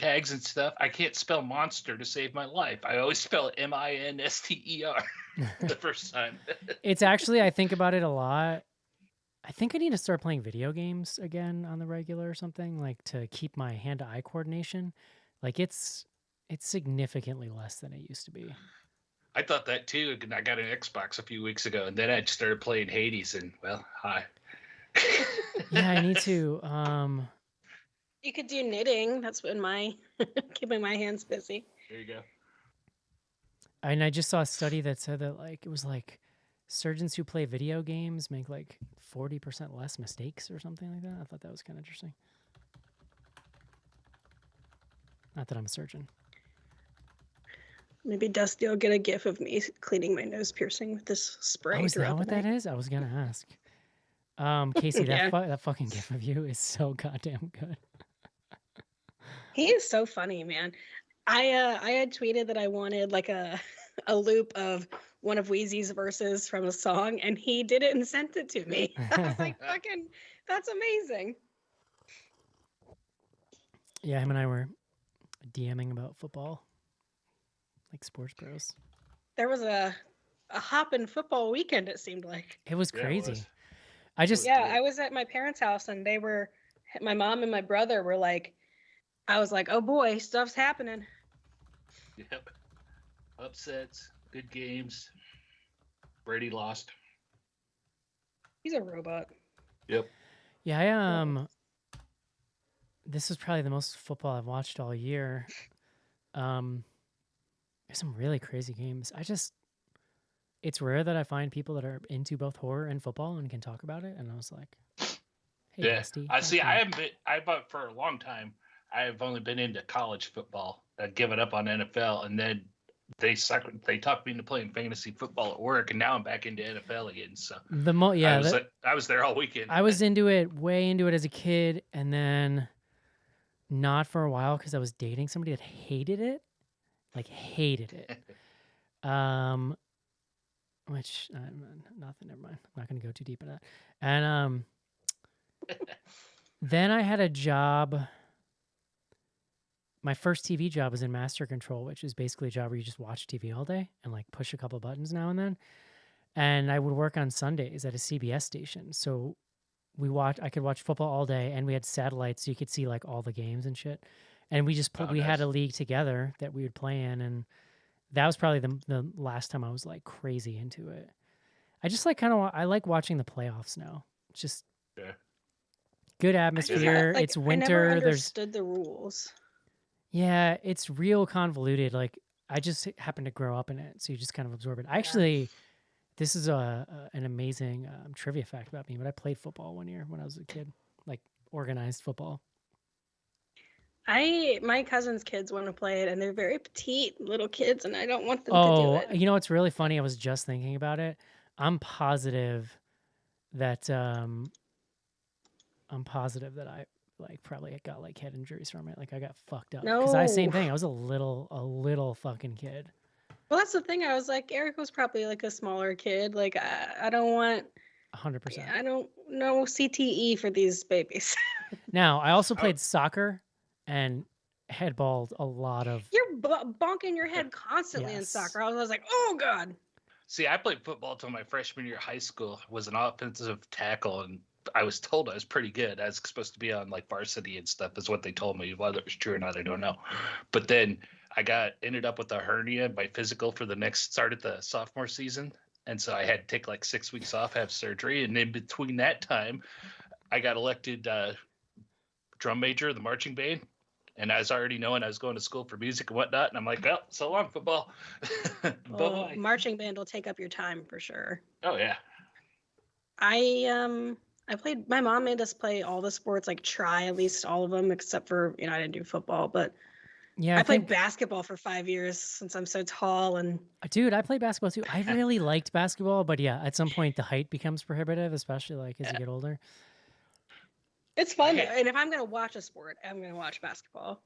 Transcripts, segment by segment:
tags and stuff, I can't spell monster to save my life. I always spell it MINSTER the first time. It's actually, I think about it a lot. I think I need to start playing video games again on the regular or something, like to keep my hand-to-eye coordination. Like it's significantly less than it used to be. I thought that too. And I got an Xbox a few weeks ago, and then I started playing Hades, and well, hi. Yeah, I need to. You could do knitting. That's been my keeping my hands busy. There you go. And I just saw a study that said that like it was like surgeons who play video games make like 40% less mistakes or something like that. I thought that was kind of interesting. Not that I'm a surgeon. Maybe Dusty will get a gif of me cleaning my nose piercing with this spray. Oh, is that what that is? I was gonna ask. Casey, that fucking gif of you is so goddamn good. He is so funny, man. I had tweeted that I wanted like a loop of one of Wheezy's verses from a song, and he did it and sent it to me. I was like, fucking, that's amazing. Yeah, him and I were DMing about football, like Sports Bros. There was a hoppin' football weekend, it seemed like. It was crazy. Yeah, it was. I was at my parents' house, and my mom and my brother were like, I was like, oh boy, stuff's happening. Yep. Upsets, good games. Brady lost. He's a robot. Yep. Yeah, this is probably the most football I've watched all year. There's some really crazy games. It's rare that I find people that are into both horror and football and can talk about it. And I was like, hey, yeah. Dusty. I see. I haven't been. For a long time. I've only been into college football. I'd given up on NFL, and then they talked me into playing fantasy football at work, and now I'm back into NFL again. So I was there all weekend. I was way into it as a kid, and then not for a while because I was dating somebody that hated it. Which nothing. Never mind. I'm not going to go too deep into that. And then I had a job. My first TV job was in Master Control, which is basically a job where you just watch TV all day and like push a couple buttons now and then. And I would work on Sundays at a CBS station. So I could watch football all day, and we had satellites so you could see like all the games and shit. And we just had a league together that we would play in, and that was probably the last time I was like crazy into it. I just like I like watching the playoffs now. It's just good atmosphere. It's winter. I never understood the rules. Yeah, it's real convoluted. Like I just happened to grow up in it, so you just kind of absorb it. Actually, this is an amazing trivia fact about me, but I played football one year when I was a kid, like organized football. My cousin's kids want to play it, and they're very petite little kids, and I don't want them to do it. You know what's really funny? I was just thinking about it. I'm positive that I like probably got like head injuries from it. Like I got fucked up because same thing. I was a little fucking kid. Well, that's the thing. I was like, Eric was probably like a smaller kid. Like I don't want 100%. I don't know CTE for these babies. Now I also played soccer and headballed a lot of. You're bonking your head constantly in soccer. I was like, oh god. See, I played football till my freshman year of high school. Was an offensive tackle, and I was told I was pretty good. I was supposed to be on like varsity and stuff, is what they told me. Whether it was true or not, I don't know. But then I ended up with a hernia by physical for the next start at the sophomore season. And so I had to take like 6 weeks off, have surgery. And in between that time, I got elected drum major of the marching band. And I was already knowing I was going to school for music and whatnot. And I'm like, oh, so long, football. Well, marching band will take up your time for sure. Oh, yeah. I played, my mom made us play all the sports, like try at least all of them, except for, I didn't do football, but yeah, I played basketball for 5 years since I'm so tall. And dude, I played basketball too. I really liked basketball, but yeah, at some point the height becomes prohibitive, especially like as you get older. It's fun. And if I'm going to watch a sport, I'm going to watch basketball.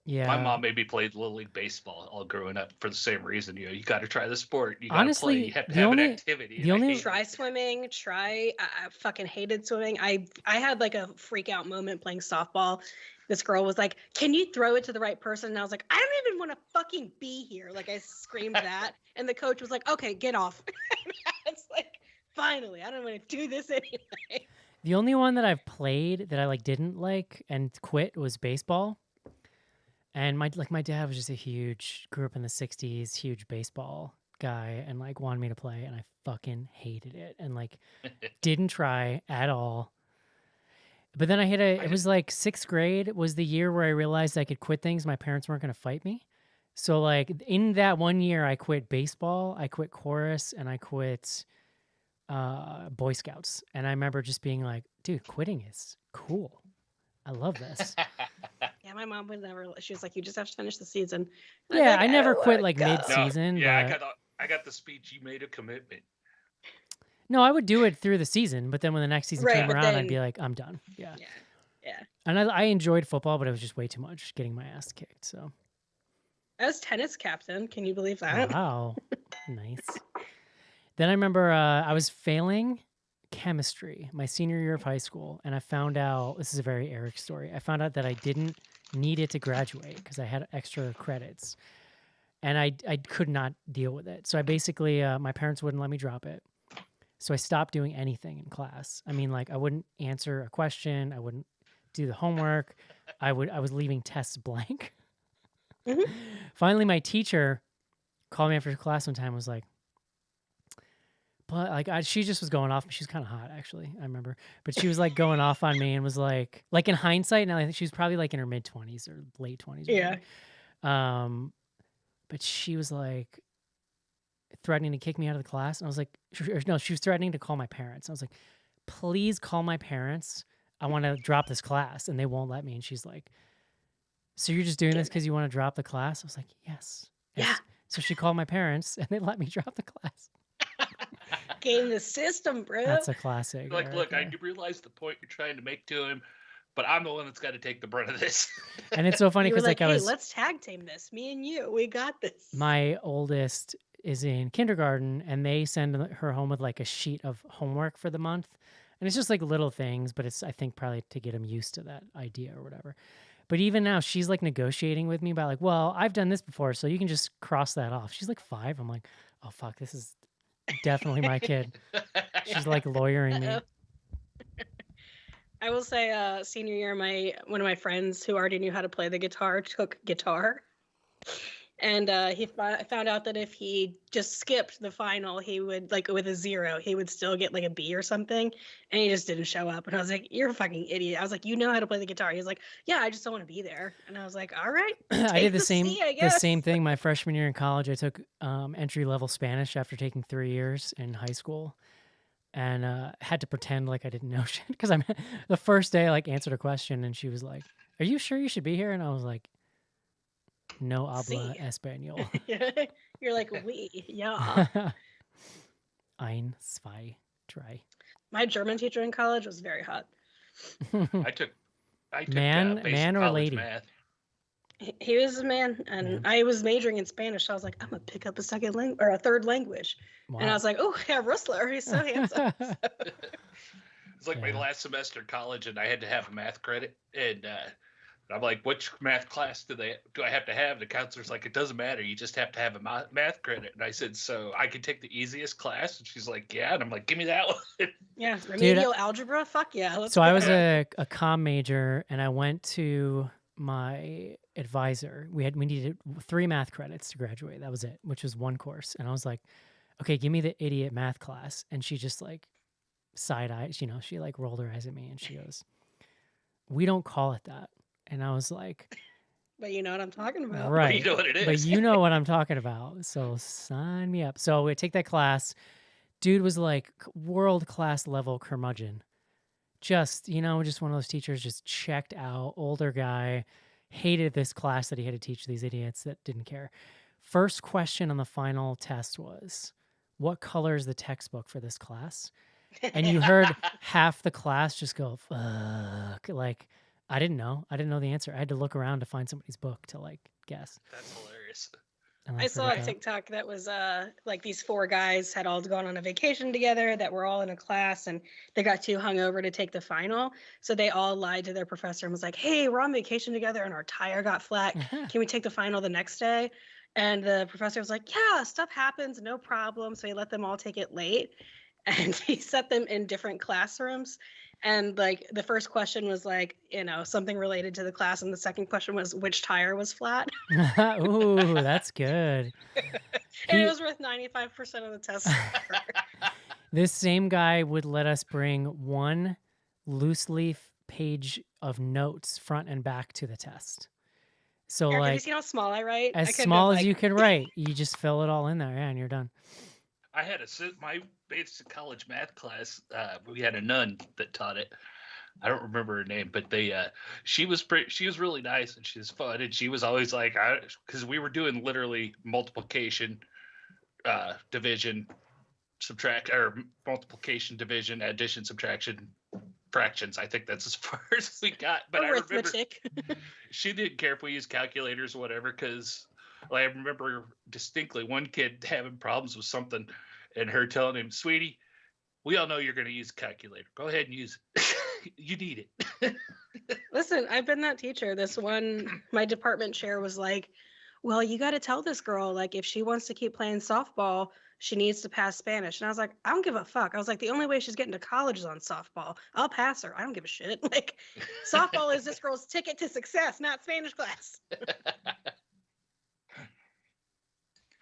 My Yeah. mom made me play Little League Baseball all growing up for the same reason. You got to try the sport. You got to play. Honestly, You have to the have an only activity. the and I only hated Try it. swimming. I fucking hated swimming. I had like a freak out moment playing softball. This girl was like, "Can you throw it to the right person?" And I was like, "I don't even want to fucking be here." Like I screamed that, and the coach was like, "Okay, get off." It's like, finally, I don't want to do this anyway. the only one that I've played that I like didn't like and quit was baseball. And my dad was just grew up in the 60s, huge baseball guy and like wanted me to play and I fucking hated it and like didn't try at all. But then it was like 6th grade was the year where I realized I could quit things. My parents weren't going to fight me. So like in that one year I quit baseball, I quit chorus and I quit Boy Scouts. And I remember just being like, dude, quitting is cool. I love this. Yeah, my mom would never. She was like, "You just have to finish the season." And I'd be Yeah, like, I never don't quit wanna like go." No, mid-season, yeah, but I got the speech. You made a commitment. no, I would do it through the season. But then when the next season Right, came but around, I'd be then like, I'm done. Yeah. yeah, yeah. And I enjoyed football, but it was just way too much getting my ass kicked. So, I was tennis captain. Can you believe that? wow. Nice. Then I remember I was failing chemistry my senior year of high school. And I found out this is a very Eric story. I found out that I didn't need it to graduate because I had extra credits. And I could not deal with it. So I basically, my parents wouldn't let me drop it. So I stopped doing anything in class. I mean, like I wouldn't answer a question. I wouldn't do the homework. I was leaving tests blank. Mhm. Finally, my teacher called me after class one time and was like, but like she just was going off. She was kind of hot, actually. I remember, but she was like going off on me and was like in hindsight, now I think she was probably like in her mid-20s or late 20s. Yeah. But she was like threatening to kick me out of the class, and I was like, no, she was threatening to call my parents. I was like, please call my parents. I want to drop this class, and they won't let me. And she's like, so you're just doing this because you want to drop the class? I was like, yes. Yeah. So she called my parents, and they let me drop the class. Game the system, bro. That's a classic. Like, Eric, look, yeah. I realize the point you're trying to make to him, but I'm the one that's got to take the brunt of this. And it's so funny You were because like hey, I was, let's tag team this. Me and you, we got this. my oldest is in kindergarten, and they send her home with like a sheet of homework for the month, and it's just like little things, but it's I think probably to get them used to that idea or whatever. But even now, she's like negotiating with me about like, well, I've done this before, so you can just cross that off. She's like 5. I'm like, oh fuck, this is definitely my kid. She's like lawyering me. I will say, senior year, one of my friends who already knew how to play the guitar took guitar, and he found out that if he just skipped the final, he would like with a 0, he would still get like a B or something, and he just didn't show up. And I was like, "You're a fucking idiot." I was like, "You know how to play the guitar?" He was like, "Yeah, I just don't want to be there." And I was like, "All right." I did the same C, I the guess. same thing my freshman year in college. I took entry level Spanish after taking 3 years in high school, and had to pretend like I didn't know shit because I'm the first day I like answered a question and she was like, "Are you sure you should be here?" And I was like, "No habla Sí. español." You're like, "We, yeah." Ein, zwei, drei. My German teacher in college was very hot. I took Man basic or college lady? math. He was a man, and Man. I was majoring in Spanish. So I was like, I'm gonna pick up a second language or a third language. Wow. And I was like, oh yeah, Rustler, he's so handsome. It's like my Yeah. last semester in college, and I had to have a math credit, and I'm like, which math class do I have to have? The counselor's like, it doesn't matter. You just have to have a math credit. And I said, so I can take the easiest class? And she's like, yeah. And I'm like, give me that one. Yeah, remedial algebra. Fuck yeah. Let's So I go. was a comm major, and I went to my advisor. We needed 3 math credits to graduate. That was it, which was 1 course. And I was like, okay, give me the idiot math class. And she just like side eyes, she like rolled her eyes at me and she goes, we don't call it that. And I was like, But you know what I'm talking about. right. You know what it is. But you know what I'm talking about. So sign me up. So we take that class. Dude was like world-class level curmudgeon. Just one of those teachers just checked out, older guy, hated this class that he had to teach these idiots that didn't care. First question on the final test was, what color is the textbook for this class? And you heard half the class just go, fuck. Like, I didn't know. I didn't know the answer. I had to look around to find somebody's book to like guess. That's hilarious. And I saw a figured it out. TikTok that was like these 4 guys had all gone on a vacation together that were all in a class, and they got too hungover to take the final. So they all lied to their professor and was like, "Hey, we're on vacation together and our tire got flat. Can we take the final the next day?" And the professor was like, "Yeah, stuff happens, no problem." So he let them all take it late, and he set them in different classrooms. And like the first question was like, something related to the class, and the second question was which tire was flat. Ooh, that's good. And it was worth 95% of the test score. This same guy would let us bring one loose leaf page of notes front and back to the test. So Eric, have you like seen how small I write? as small as you could write, you just fill it all in there, and you're done. I had my basic college math class. We had a nun that taught it. I don't remember her name, but she was really nice and she was fun, and she was always like, because we were doing literally multiplication, division, subtract, or multiplication, division, addition, subtraction, fractions. I think that's as far as we got. But arithmetic. I remember she didn't care if we used calculators or whatever, because I remember distinctly one kid having problems with something, and her telling him, "Sweetie, we all know you're going to use a calculator. Go ahead and use it. You need it." Listen, I've been that teacher. My department chair was like, "Well, you got to tell this girl, like, if she wants to keep playing softball, she needs to pass Spanish." And I was like, "I don't give a fuck." I was like, "The only way she's getting to college is on softball. I'll pass her. I don't give a shit." Like, softball is this girl's ticket to success, not Spanish class.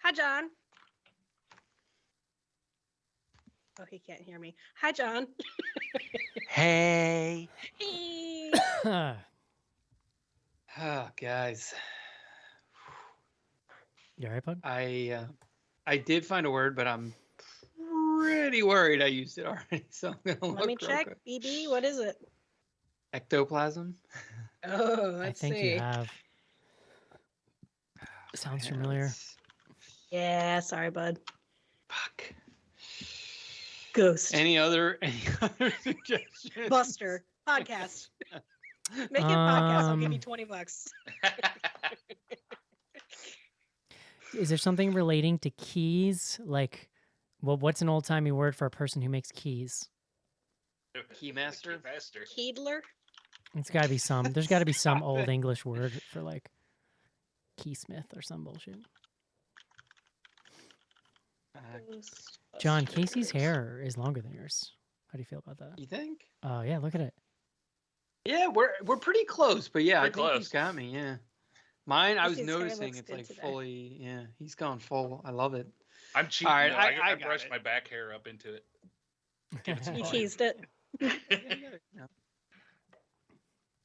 Hi, John. Oh, he can't hear me. Hi, John. Hey. Hey. Oh, guys. You all right, bud? I did find a word, but I'm pretty worried I used it already. So I'm gonna Let me look real check. quick. BB, what is it? Ectoplasm. Oh, I let's think see. you have. Sounds familiar. Yeah, sorry, bud. Fuck. Ghost. Any other suggestions? Buster. Podcast. Make it podcast. I'll give you $20. Is there something relating to keys? Like, well, what's an old timey word for a person who makes keys? Keymaster? Keedler. It's got to be some. There's got to be some old English word for like keysmith or some bullshit. John, Casey's hair is longer than yours. How do you feel about that? You think? Oh yeah, look at it. Yeah, we're pretty close, but yeah, Pretty I think close. he's got me. Yeah, mine. I was Casey's hair noticing looks it's good like today. fully. Yeah, he's gone full. I love it. I'm cheating. All right, though. I I got brushed it. my back hair up into it. Give it some You volume. teased it. Yeah.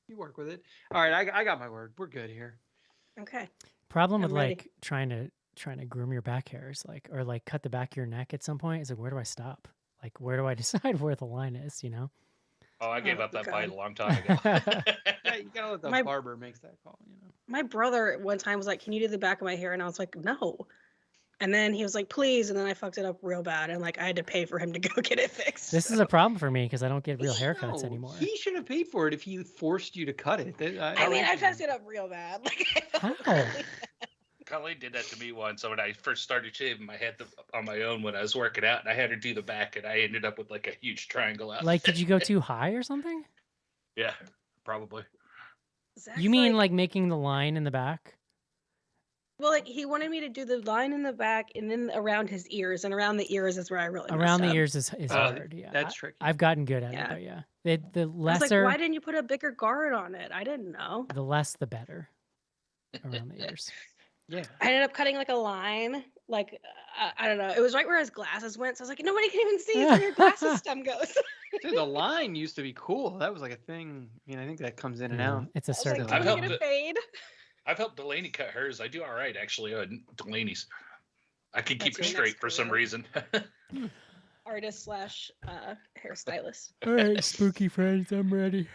You work with it. All right, I got my word. We're good here. Okay. Problem I'm with ready. like trying to groom your back hairs, like, or like cut the back of your neck at some point, is like, where do I stop? Like, where do I decide where the line is? You know? Oh, I gave Oh, up that God. fight a long time ago. Yeah, you gotta let the My- barber makes that call. You know. My brother one time was like, "Can you do the back of my hair?" And I was like, "No." And then he was like, "Please." And then I fucked it up real bad. And like, I had to pay for him to go get it fixed. This is a problem for me because I don't get real haircuts No, anymore. He should have paid for it if he forced you to cut it. I mean, I messed it up real bad. Like, I felt How? really bad. Colleen did that to me once. So when I first started shaving my head on my own when I was working out, and I had her do the back, and I ended up with like a huge triangle out. Like, did you go too high or something? Yeah, probably. Zach's You mean like making the line in the back? Well, like he wanted me to do the line in the back and then around his ears, and around the ears is where I really Around the messed up. ears is Oh, hard. Yeah, that's tricky. I've gotten good at it, Yeah. but yeah, the I was lesser, like, why didn't you put a bigger guard on it? I didn't know. the less, the better. Around the ears. Yeah. I ended up cutting like a line, like I don't know. It was right where his glasses went, so I was like, nobody can even see where your glasses stem goes. Dude, the line used to be cool. That was like a thing. I mean, I think that comes in and Yeah, out. it's a I was certain like, I've can line. we helped get a fade? I've helped Delaney cut hers. I do all right actually on Delaney's. I can keep That's her your next straight for some career. reason. Artist slash hairstylist. All right, spooky friends, I'm ready.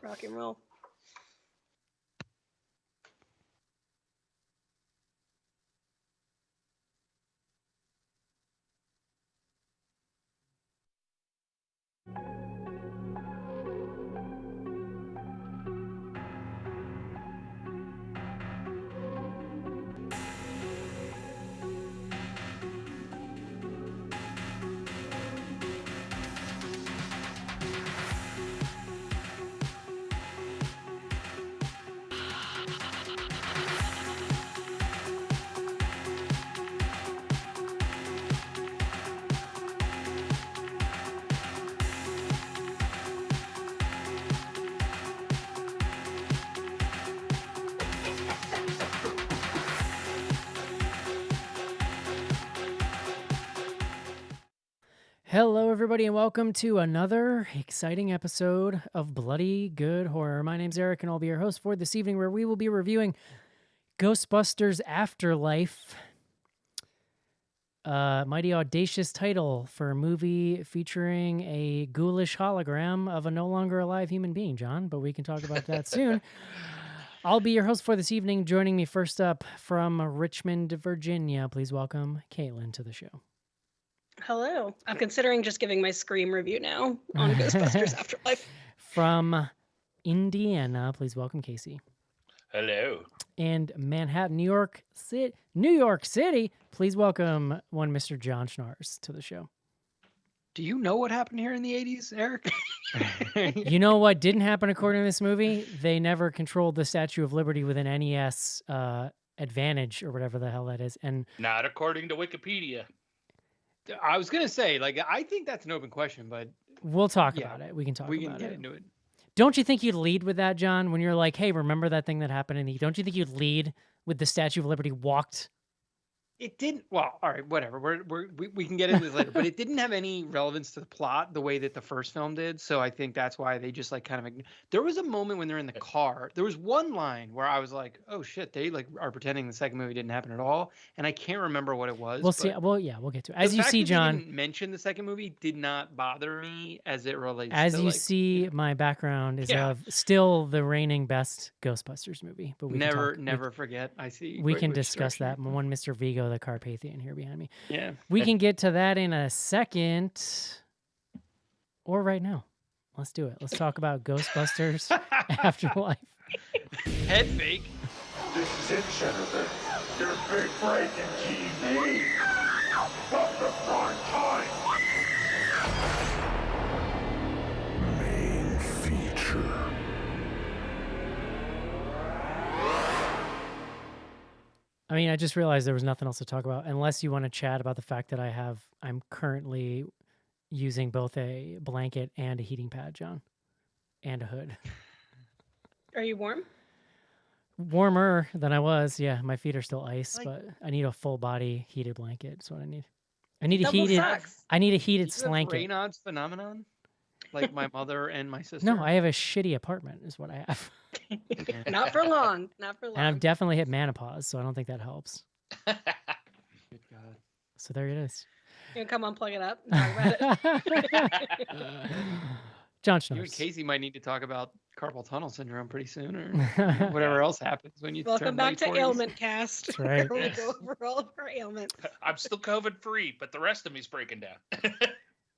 Rock and roll. Hello, everybody, and welcome to another exciting episode of Bloody Good Horror. My name's Eric, and I'll be your host for this evening, where we will be reviewing Ghostbusters Afterlife. Mighty audacious title for a movie featuring a ghoulish hologram of a no longer alive human being, John, but we can talk about that soon. I'll be your host for this evening. Joining me first up from Richmond, Virginia, please welcome Caitlin to the show. Hello. I'm considering just giving my Scream review now on Ghostbusters Afterlife. From Indiana, please welcome Casey. Hello. And Manhattan, New York City, please welcome one Mr. John Schnars to the show. Do you know what happened here in the 80s, Eric? You know what didn't happen according to this movie? They never controlled the Statue of Liberty with an NES advantage or whatever the hell that is. And Not according to Wikipedia. I was gonna say, like, I think that's an open question, but we'll talk about it. We can talk we can about get it. into it. Don't you think you'd lead with that, John? When you're like, hey, remember that thing that happened in the... Don't you think you'd lead with the Statue of Liberty walked? It didn't. Well, all right, whatever. We can get into this later, but it didn't have any relevance to the plot the way that the first film did. So I think that's why they just like kind of. There was a moment when they're in the car. There was one line where I was like, "Oh shit!" They like are pretending the second movie didn't happen at all, and I can't remember what it was. We'll see. Well, yeah, we'll get to it. As you see, John. Didn't mention the second movie did not bother me as it relates. As to, you like, see, my background is Yeah. of still the reigning best Ghostbusters movie. But we never forget. I see. We can discuss that. One Mr. Vigo, the Carpathian, here behind me. Yeah. We can get to that in a second, or right now. Let's do it. Let's talk about Ghostbusters Afterlife. Head fake. This is it, Jennifer. Your big break in TV. Up the prime time. Main feature. I mean, I just realized there was nothing else to talk about, unless you want to chat about the fact that I'm currently using both a blanket and a heating pad, John, and a hood. Are you warm? Warmer than I was. Yeah, my feet are still ice, but I need a full body heated blanket. That's what I need. I need a heated slanket. Raynaud's phenomenon, like my mother and my sister. No, I have a shitty apartment. Is what I have. Not for long. Not for long. And I've definitely hit menopause, so I don't think that helps. Good God. So there it is. You gonna come unplug it up and talk about it? John You and Schnars. Casey might need to talk about carpal tunnel syndrome pretty soon, or whatever else happens when you Welcome turn back late to 40s. Ailment Cast. That's right. Where we go over all of our ailments. I'm still COVID free, but the rest of me's breaking down.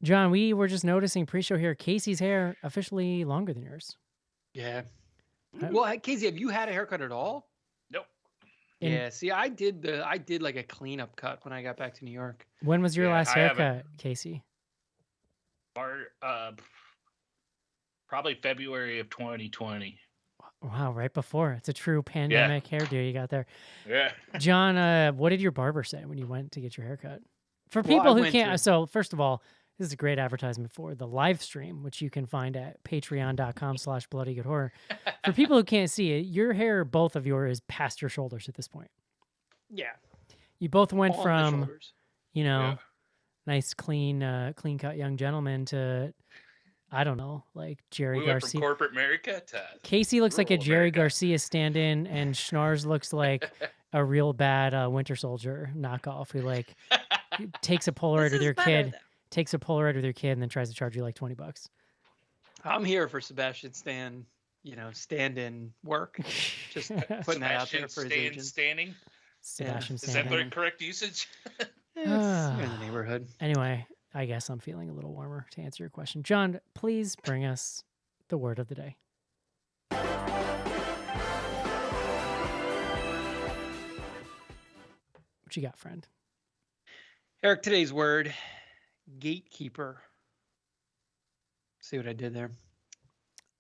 John, we were just noticing pre-show here, Casey's hair officially longer than yours. Yeah. Well, Casey, have you had a haircut at all? Nope. Yeah. See, I did like a cleanup cut when I got back to New York. When was your Yeah, last I haven't. haircut, Casey? Probably February of 2020. Wow, right before. It's a true pandemic hairdo you got there. Yeah. John, what did your barber say when you went to get your haircut? For Well, I people who went can't, to- so first of all, this is a great advertisement for the live stream, which you can find at patreon.com/bloodygoodhorror. For people who can't see it, your hair, both of yours, is past your shoulders at this point. Yeah. You both went On the from, shoulders. know, Yeah. nice, clean cut young gentleman to, I don't know, like Jerry We went from Garcia. corporate America to Casey looks like a rural Jerry America. Garcia stand-in, and Schnars looks like a real bad Winter Soldier knockoff who like takes a Polaroid This with is your better, kid, though. takes a Polaroid with your kid, and then tries to charge you like $20. I'm here for Sebastian Stan, stand-in work. Just putting that out there for his agent. standing. Sebastian Is that Stan. the correct usage? It's in the neighborhood. Anyway, I guess I'm feeling a little warmer to answer your question. John, please bring us the word of the day. What you got, friend? Eric, today's word, gatekeeper. See what I did there?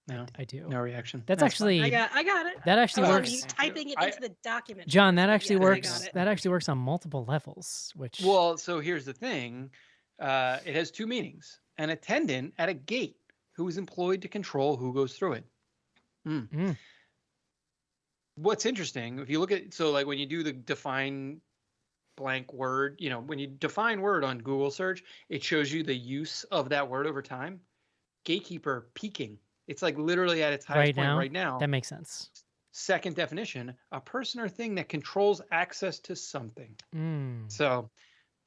No, I do. no reaction. That's fine. actually I got it. that I actually was on works. you typing it into the document. John, that first, but actually yes, I works. got it. That actually works on multiple levels. Which Well, so here's the thing. It has two meanings. An attendant at a gate who is employed to control who goes through it. What's interesting, if you look at, so like when you do the define blank word. You know, when you define word on Google search, it shows you the use of that word over time. Gatekeeper, peaking. It's like literally at its highest point right now. That makes sense. Second definition, a person or thing that controls access to something. So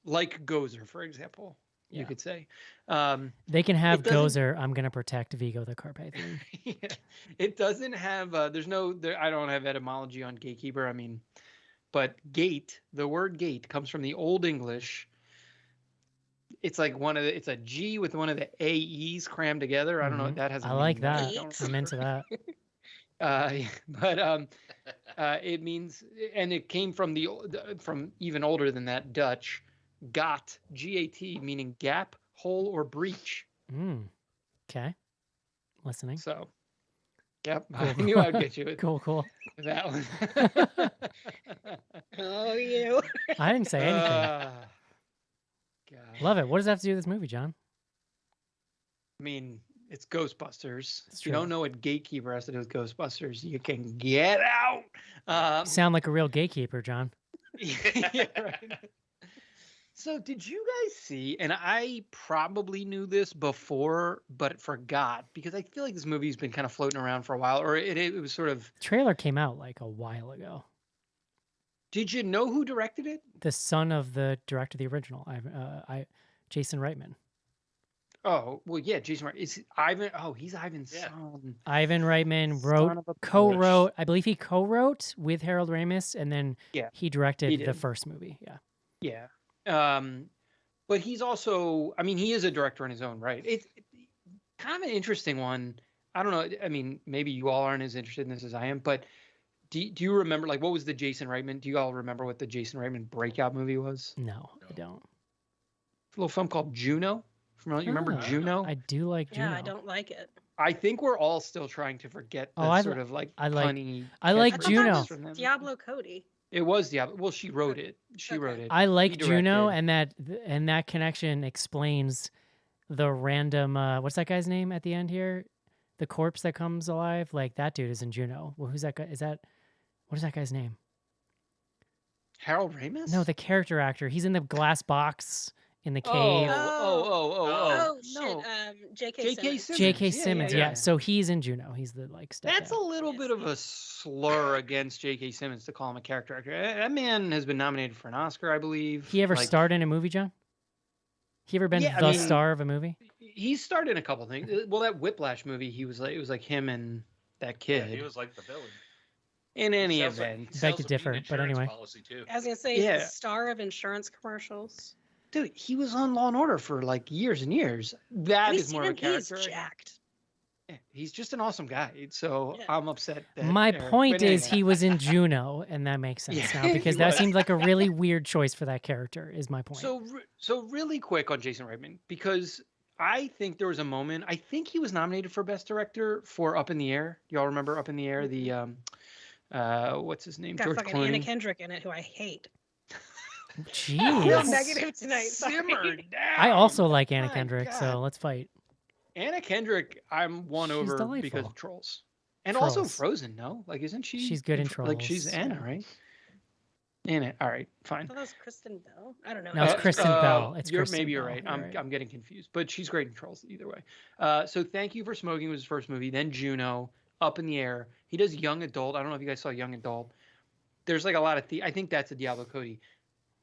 like Gozer, for example, you could say. They can have Gozer, I'm going to protect Vigo the Carpathian. It doesn't have, I don't have etymology on gatekeeper. I mean, but gate, the word gate comes from the Old English. It's like it's a G with one of the AEs crammed together. I don't know what that has. I like that. I'm into that. It means, and it came from from even older than that, Dutch, gat, G-A-T, meaning gap, hole, or breach. Okay. Listening. So, yep, cool. I knew I'd get you it. Cool. That one. Oh, you. I didn't say anything. Love it. What does that have to do with this movie, John? I mean, it's Ghostbusters. If you don't know what gatekeeper has to do with Ghostbusters, you can get out. You sound like a real gatekeeper, John. Yeah, right. So did you guys see, and I probably knew this before, but forgot, because I feel like this movie's been kind of floating around for a while, or it was sort of... Trailer came out like a while ago. Did you know who directed it? The son of the director of the original, Jason Reitman. Oh, well, yeah, Jason Reitman. Is Ivan? Oh, he's Ivan's son. Ivan Reitman co-wrote, I believe he co-wrote with Harold Ramis, and then he directed the first movie. Yeah. But he's also, I mean, he is a director in his own right. It's kind of an interesting one. I don't know. I mean, maybe you all aren't as interested in this as I am, but do you remember, like, what was the Jason Reitman? Do you all remember what the Jason Reitman breakout movie was? No, I don't. A little film called Juno. You remember Juno? I do like Juno. Yeah, I don't like it. I think we're all still trying to forget that sort of like funny. I like Juno. Diablo Cody. It was Diablo. Well, she wrote it. She wrote it. I like Juno, and that connection explains the random. What's that guy's name at the end here? The corpse that comes alive. Like that dude is in Juno. Well, who's that guy? What is that guy's name? Harold Ramis? No, the character actor. He's in the glass box in the cave. Oh, no. J.K. Simmons. J.K. Simmons, yeah. So he's in Juno. He's the stepdad. That's a little bit of a slur against J.K. Simmons to call him a character actor. That man has been nominated for an Oscar, I believe. He ever starred in a movie, John? He ever been the star of a movie? He's starred in a couple things. Well, that Whiplash movie, it was like him and that kid. Yeah, he was like the villain. In any event. Beg to differ, but anyway. I was going to say, he's the star of insurance commercials. Dude, he was on Law and Order for like years and years. That is more of a character. He's jacked. Yeah, he's just an awesome guy. So I'm upset. My point is he was in Juno, and that makes sense now because that seemed like a really weird choice for that character. Is my point. So really quick on Jason Reitman, because I think there was a moment. I think he was nominated for Best Director for Up in the Air. Y'all remember Up in the Air? The what's his name? Got George fucking Clooney. Anna Kendrick in it, who I hate. Jeez. Real negative tonight. Simmer down. I also like Anna Kendrick, so let's fight. Anna Kendrick, I'm won over delightful. because of Trolls. And also Frozen, no? Like, isn't she? She's good in Trolls. Like, she's Anna, right? Anna. All right, fine. I thought that was Kristen Bell. I don't know. No, it's Kristen Bell. It's maybe you're Bell. right. I'm getting confused, but she's great in Trolls either way. So Thank You for Smoking was his first movie. Then Juno, Up in the Air. He does Young Adult. I don't know if you guys saw Young Adult. There's like a lot of I think that's a Diablo Cody.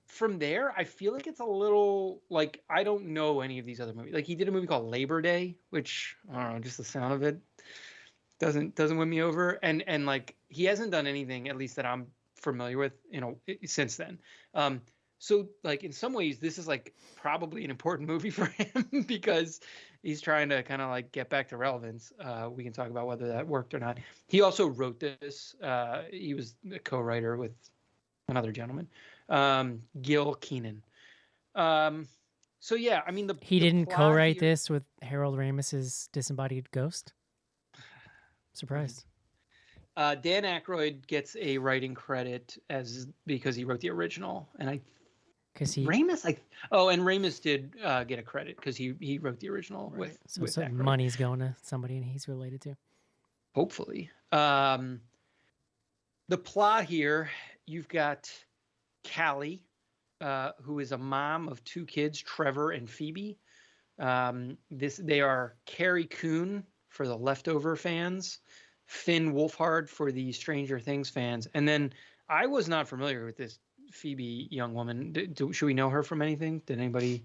From there, I feel like it's a little like I don't know any of these other movies. Like he did a movie called Labor Day, which I don't know, just the sound of it doesn't win me over. And like he hasn't done anything, at least that I'm familiar with, since then. So like in some ways, this is like probably an important movie for him because he's trying to kind of like get back to relevance. We can talk about whether that worked or not. He also wrote this. He was a co-writer with another gentleman. Gil Keenan. So yeah, I mean he didn't co-write this with Harold Ramis's disembodied ghost. Surprised. Dan Aykroyd gets a writing credit because he wrote the original, and Ramis did get a credit because he wrote the original with Aykroyd. Money's going to somebody and he's related to. Hopefully. The plot here, you've got Callie, who is a mom of 2 kids, Trevor and Phoebe. They are Carrie Coon for the Leftover fans, Finn Wolfhard for the Stranger Things fans, and then I was not familiar with this Phoebe young woman. Should we know her from anything? Did anybody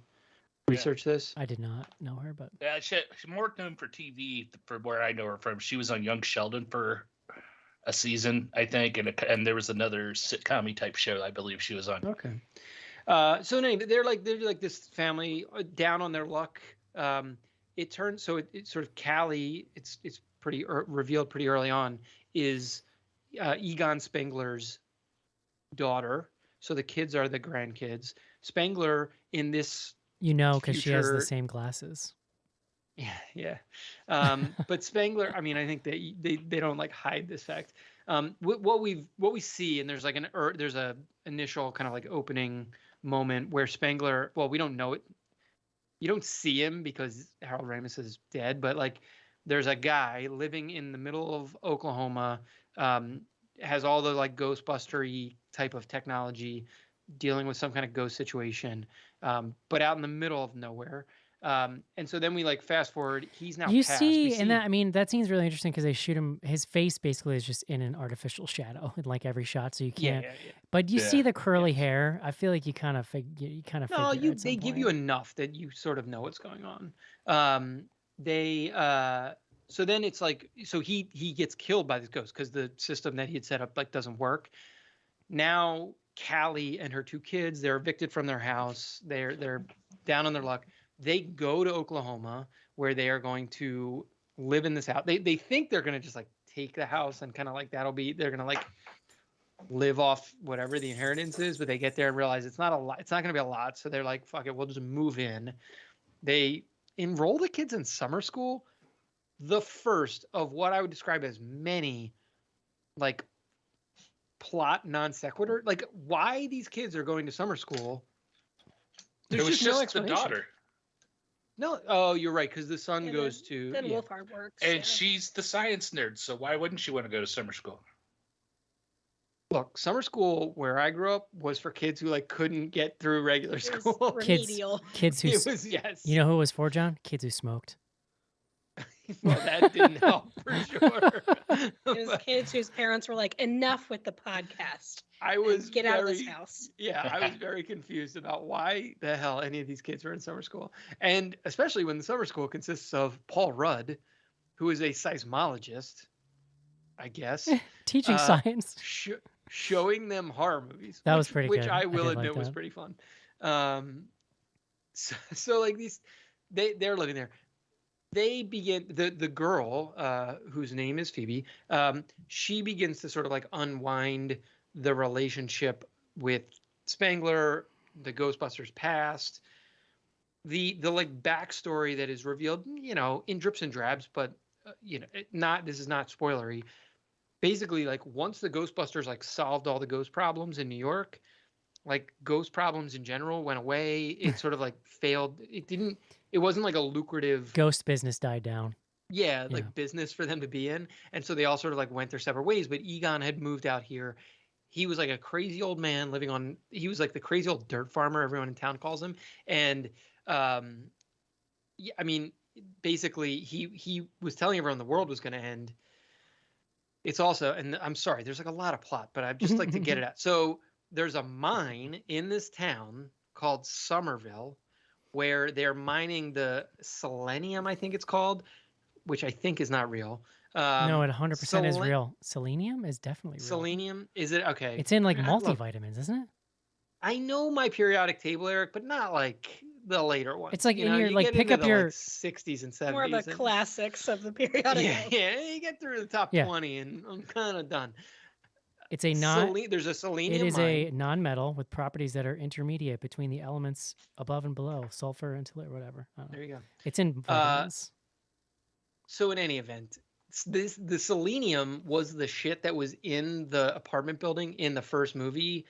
research this? I did not know her, but Yeah, she's more known for TV, from where I know her from. She was on Young Sheldon for a season, I think, and there was another sitcom type show I believe she was on. Okay. So anyway, they're like this family down on their luck. It turns so it's sort of Callie. It's pretty revealed pretty early on is Egon Spengler's daughter. So the kids are the grandkids. Spengler in this, because she has the future- same glasses. yeah. But Spengler, I mean, I think they don't like hide this fact. What we see, and there's like there's a initial kind of like opening moment where Spengler, well, we don't know it. You don't see him because Harold Ramis is dead, but like there's a guy living in the middle of Oklahoma, has all the like Ghostbuster-y type of technology, dealing with some kind of ghost situation, but out in the middle of nowhere. And so then we like fast forward. He's now You passed. see, and that, I mean, that scene's really interesting because they shoot him. His face basically is just in an artificial shadow in like every shot, so you can't. Yeah. But you see Yeah. the curly hair. I feel like you kind of No, they give you enough that you sort of know what's going on. So then it's like, so he gets killed by this ghost because the system that he had set up like doesn't work. Now Callie and her 2 kids, they're evicted from their house. They're down on their luck. They go to Oklahoma where they are going to live in this house. They think they're going to just like take the house and kind of like they're going to like live off whatever the inheritance is, but they get there and realize it's not a lot. It's not going to be a lot. So they're like, fuck it, we'll just move in. They enroll the kids in summer school. The first of what I would describe as many like plot non sequitur. Like why these kids are going to summer school. It There's was no just the explanation. daughter, No, oh, you're right, because the son Yeah, goes to. Then Yeah. Wolfhard works. and yeah. she's the science nerd. So why wouldn't she want to go to summer school? Look, summer school where I grew up was for kids who like couldn't get through regular It was school. Kids- remedial. kids who It was, yes. you know who it was for, John? Kids who smoked. Well, that didn't help for sure. It was kids whose parents were like, enough with the podcast. I was Get very, out of this house. Yeah, I was very confused about why the hell any of these kids were in summer school. And especially when the summer school consists of Paul Rudd, who is a seismologist, I guess, Teaching science. showing them horror movies. That was pretty which good. I I will did like admit was that. pretty fun. So like they're living there. They begin, the girl, whose name is Phoebe, she begins to sort of like unwind the relationship with Spengler, the Ghostbusters past, the like backstory that is revealed, in drips and drabs, but this is not spoilery. Basically, like once the Ghostbusters like solved all the ghost problems in New York, like ghost problems in general went away. It sort of like failed. It wasn't like a lucrative Ghost business died down. yeah, like Yeah. business for them to be in. And so they all sort of like went their separate ways. But Egon had moved out here. He was like a crazy old man he was like the crazy old dirt farmer everyone in town calls him. And yeah, I mean, basically he was telling everyone the world was going to end. It's also, and I'm sorry, there's like a lot of plot, but I'd just like to get it out. So there's a mine in this town called Somerville where they're mining the selenium, I think it's called, which I think is not real. No, it 100% is real. Selenium is definitely real. Selenium, is it? Okay. It's in like I love- multivitamins, isn't it? I know my periodic table, Eric, but not like the later ones. It's like in your, you like, get pick into up the, your- like, 60s and 70s. More of the and- classics of the periodic. Yeah, table. yeah, you get through the top Yeah. 20 and I'm kind of done. It's a non. There's a selenium It is mine. a non-metal with properties that are intermediate between the elements above and below, sulfur and whatever. I don't know. There you go. It's in vitamins. So in any event, the selenium was the shit that was in the apartment building in the first movie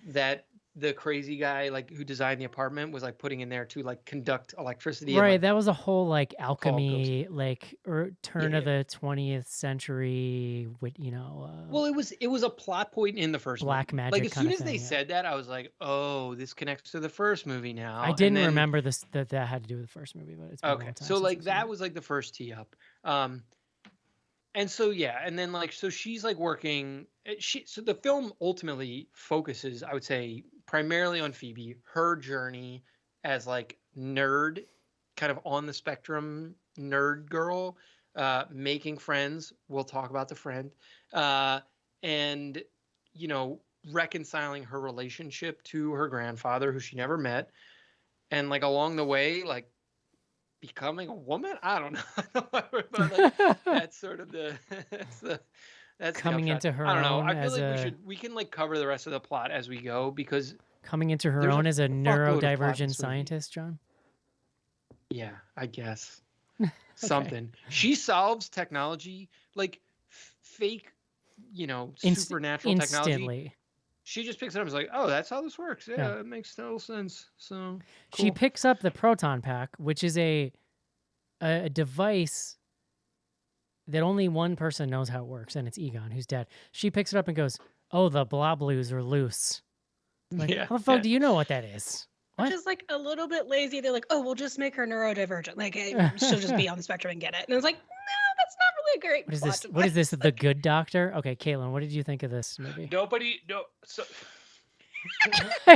that the crazy guy like who designed the apartment was like putting in there to like conduct electricity and Right, like that was a whole like call ghosts. alchemy, like or turn of Yeah. the 20th century with Well, it was a plot point in the first black movie. magic Like as kind soon of as they thing, yeah. said that, I was like, oh, this connects to the first movie now. I And didn't then- remember this that had to do with the first movie, but it's been a Okay, long time. so since like I've seen that it. was like the first tee up. And so yeah, and then like so she's like working. So the film ultimately focuses, I would say, primarily on Phoebe, her journey as like nerd, kind of on the spectrum, nerd girl, making friends. We'll talk about the friend, and you know, reconciling her relationship to her grandfather, who she never met, and like along the way, like becoming a woman. I don't know. But like, that's sort of the that's the Coming upshot. into her I don't know. own I feel as like we can like cover the rest of the plot as we go because coming into her there's a own as a fuckload of plot in this neurodivergent movie. scientist, John. Yeah, I guess something. She solves technology like fake, you know, supernatural technology. Instantly. She just picks it up and is like, "Oh, that's how this works." Yeah, Yeah. it makes total sense. So She cool. picks up the proton pack, which is a device that only one person knows how it works, and it's Egon, who's dead. She picks it up and goes, "Oh, the blobloos are loose." Like, Yeah, how the fuck yeah. do you know what that is? Which What? is like a little bit lazy. They're like, oh, we'll just make her neurodivergent. Like, she'll just be on the spectrum and get it. And it's like, no, that's not really a great What is plot this? What is this? device. The Good Doctor? Okay, Caitlin, what did you think of this movie? So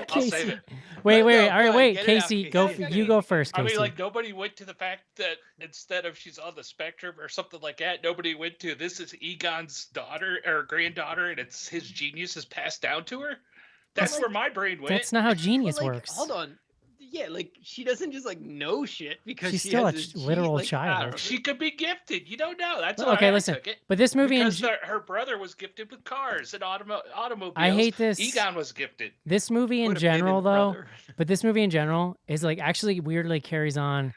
Casey. save it. Wait. No, All go right, ahead, wait. get it out, Casey, Casey. go. Get it out, You go Casey. first, I Casey. mean, like nobody went to the fact that instead of she's on the spectrum or something like that, nobody went to this is Egon's daughter or granddaughter, and it's his genius is passed down to her. That's Like, where my brain went. That's not how genius But, like, works. Hold on. Yeah, like she doesn't just like know shit because She's she still has a this literal like, I child. don't know. She could be gifted. You don't know. That's Well, why okay, I listen. took it. But this movie, Because her brother was gifted with cars and automobiles. I hate this. Egon was gifted. This movie in Would have been general, the though, brother. but this movie in general is like actually weirdly carries on.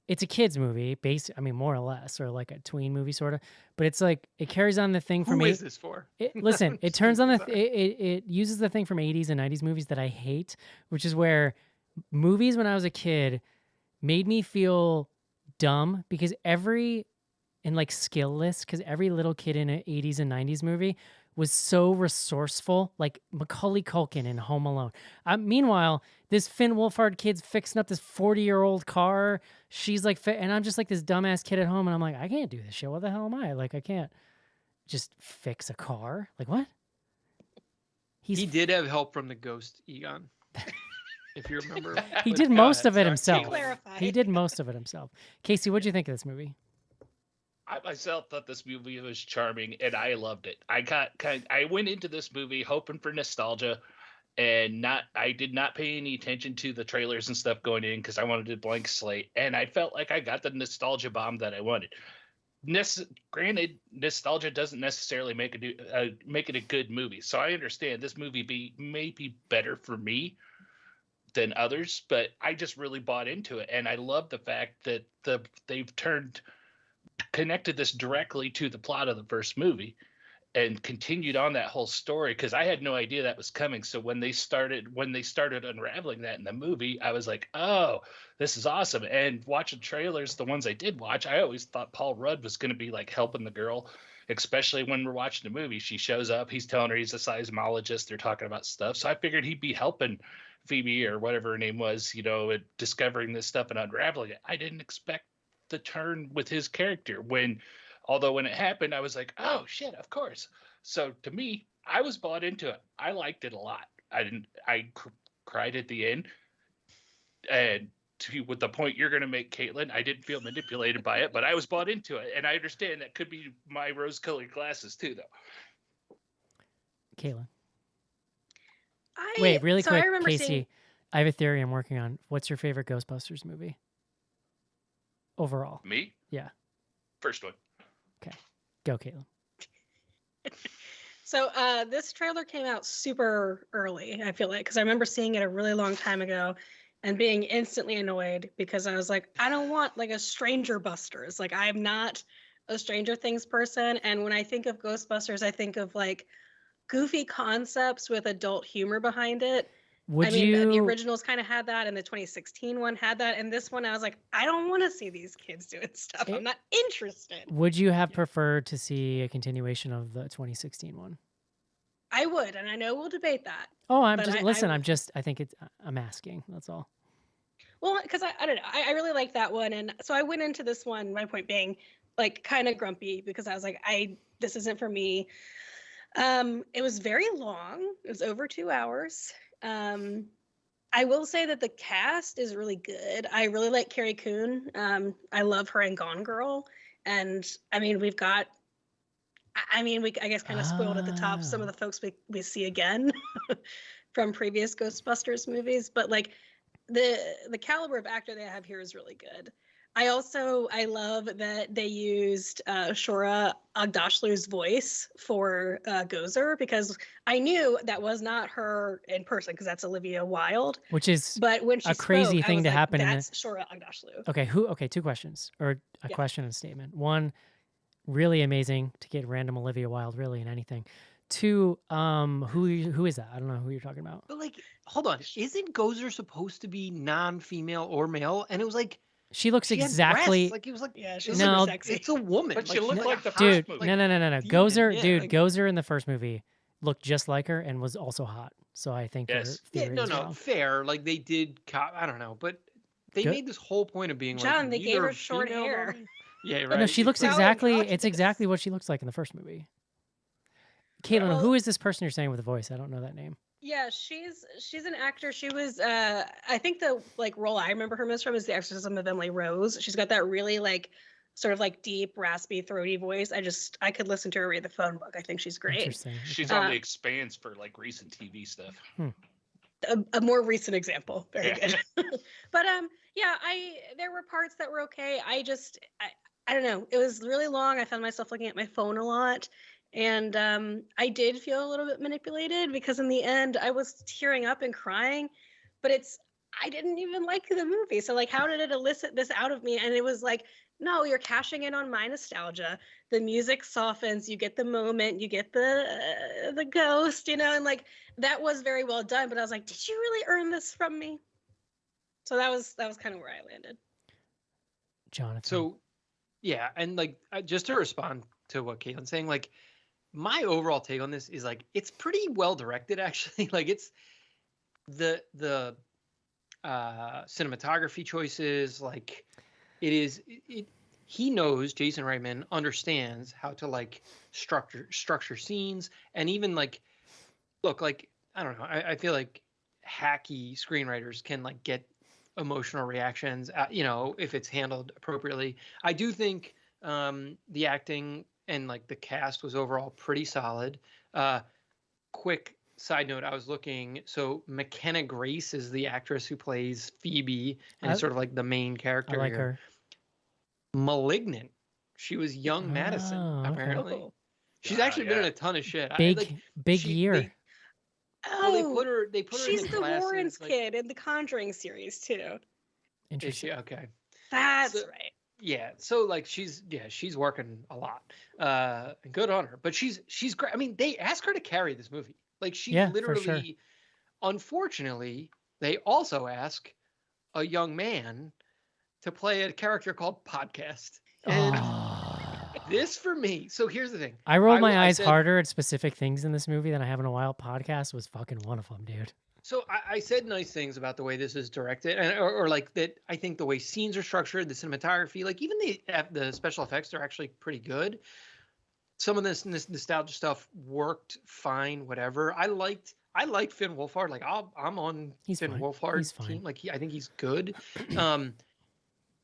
It's a kids movie, I mean, more or less, or like a tween movie sort of. But it's like it carries on the thing from Who is this for? Listen, it Just turns on the sorry. it uses the thing from 80s and 90s movies that I hate, which is where movies when I was a kid made me feel dumb because like skillless because every little kid in an 80s and 90s movie was so resourceful, like Macaulay Culkin in Home Alone. Meanwhile, this Finn Wolfhard kid's fixing up this 40-year-old car. She's like, and I'm just like this dumbass kid at home, and I'm like, I can't do this shit. What the hell am I? Like, I can't just fix a car. Like, what? He did have help from the ghost Egon. If you remember. He But did go most ahead, of it sorry. himself. Clarify. He did most of it himself. Casey, what'd you think of this movie? I myself thought this movie was charming, and I loved it. I went into this movie hoping for nostalgia, and I did not pay any attention to the trailers and stuff going in because I wanted a blank slate, and I felt like I got the nostalgia bomb that I wanted. Granted, nostalgia doesn't necessarily make it a good movie, so I understand this movie may be better for me than others, but I just really bought into it, and I love the fact that they've connected this directly to the plot of the first movie and continued on that whole story because I had no idea that was coming. So when they started unraveling that in the movie, I was like, oh, this is awesome. And watching trailers, the ones I did watch, I always thought Paul Rudd was going to be like helping the girl, especially when we're watching the movie. She shows up, he's telling her he's a seismologist, they're talking about stuff. So I figured he'd be helping Phoebe or whatever her name was, at discovering this stuff and unraveling it. I didn't expect the turn with his character although when it happened, I was like, oh shit, of course. So to me, I was bought into it. I liked it a lot. I cried at the end. And with the point you're going to make, Caitlin, I didn't feel manipulated by it, but I was bought into it. And I understand that could be my rose-colored glasses too, though. Caitlin. Wait, really so quick, I remember Casey. seeing, I have a theory I'm working on. What's your favorite Ghostbusters movie? Overall. Me? Yeah. First one. Go, Caitlin. So this trailer came out super early, I feel like, because I remember seeing it a really long time ago and being instantly annoyed because I was like, I don't want like a Stranger Busters. Like, I'm not a Stranger Things person. And when I think of Ghostbusters, I think of like goofy concepts with adult humor behind it. Would I mean, the you originals kind of had that, and the 2016 one had that, and this one I was like, I don't want to see these kids doing stuff. It- I'm not interested. would you have preferred to see a continuation of the 2016 one? I would, and I know we'll debate that. Oh, I'm But just I- listen. I- I think I'm asking. That's all. Well, because I don't know, I really like that one, and so I went into this one. My point being, like, kind of grumpy because I was like, this isn't for me. It was very long. It was over 2 hours. I will say that the cast is really good. I really like Carrie Coon. I love her in Gone Girl, and I mean, we've got. I guess kind of spoiled at the top some of the folks we see again from previous Ghostbusters movies, but like the caliber of actor they have here is really good. I love that they used Shora Agdashlu's voice for Gozer, because I knew that was not her in person, because that's Olivia Wilde. Which is But when she a crazy spoke, I thing was to like, happen in a- That's Shora Agdashlu. Okay, two questions, or a Yeah. question and a statement. One, really amazing to get random Olivia Wilde really in anything. Two, who is that? I don't know who you're talking about. But like, hold on, isn't Gozer supposed to be non-female or male? And it was like She looks she had exactly. breasts. Like it was like Yeah, it she's was No. super like, sexy. it's a woman. But she she's looked like a the hot, Dude, first like, no. demon, Gozer, yeah, dude, like- Gozer in the first movie looked just like her and was also hot. So I think Yes. your Yeah, theory no, is wrong. fair. Like they did. I don't know, but they Good. made this whole point of being John, like, they gave neither her short female nor hair. male. Yeah, No, right. she looks How exactly. It's androgynous. exactly what she looks like in the first movie. Caitlin, Well- who is this person you're saying with a voice? I don't know that name. Yeah, she's an actor. She was I think the like role I remember her most from is The Exorcism of Emily Rose. She's got that really like sort of like deep, raspy, throaty voice. I could listen to her read the phone book. I think she's great. Interesting. She's Okay. on Uh, The Expanse for like recent TV stuff. A more recent example. Very Yeah. good. But yeah, there were parts that were okay. I don't know. It was really long. I found myself looking at my phone a lot. And I did feel a little bit manipulated, because in the end I was tearing up and crying, but I didn't even like the movie. So like, how did it elicit this out of me? And it was like, no, you're cashing in on my nostalgia. The music softens, you get the moment, you get the ghost, and like that was very well done. But I was like, did you really earn this from me? So that was kind of where I landed. Jonathan. So, yeah, and like just to respond to what Caitlin's saying, like my overall take on this is like it's pretty well directed actually. Like it's the cinematography choices, like he knows, Jason Reitman understands how to like structure scenes, and even like look, like I don't know, I feel like hacky screenwriters can like get emotional reactions, if it's handled appropriately. I do think the acting and like the cast was overall pretty solid. Quick side note, I was looking, so McKenna Grace is the actress who plays Phoebe, and is sort of like the main I character like here. her. Malignant. She was young Madison, Oh, okay. apparently. Oh. She's Ah, actually been in yeah. a ton of shit. Big year. They put her in she's the the glasses, Warrens like- kid in the Conjuring series too. Is she? Interesting. Okay. That's So- right. Yeah, so like she's working a lot. And good on her. But she's great. I mean, they asked her to carry this movie. Like she Yeah, for literally sure. Unfortunately, they also ask a young man to play a character called Podcast. And Oh. this for me. So here's the thing. I rolled I my eyes said- harder at specific things in this movie than I have in a while. Podcast was fucking one of them, dude. So I said nice things about the way this is directed, or like that. I think the way scenes are structured, the cinematography, like even the special effects are actually pretty good. Some of this nostalgia stuff worked fine. Whatever. I liked Finn Wolfhard. Like I'm on He's Finn fine. Wolfhard's He's fine. team. Like I think he's good.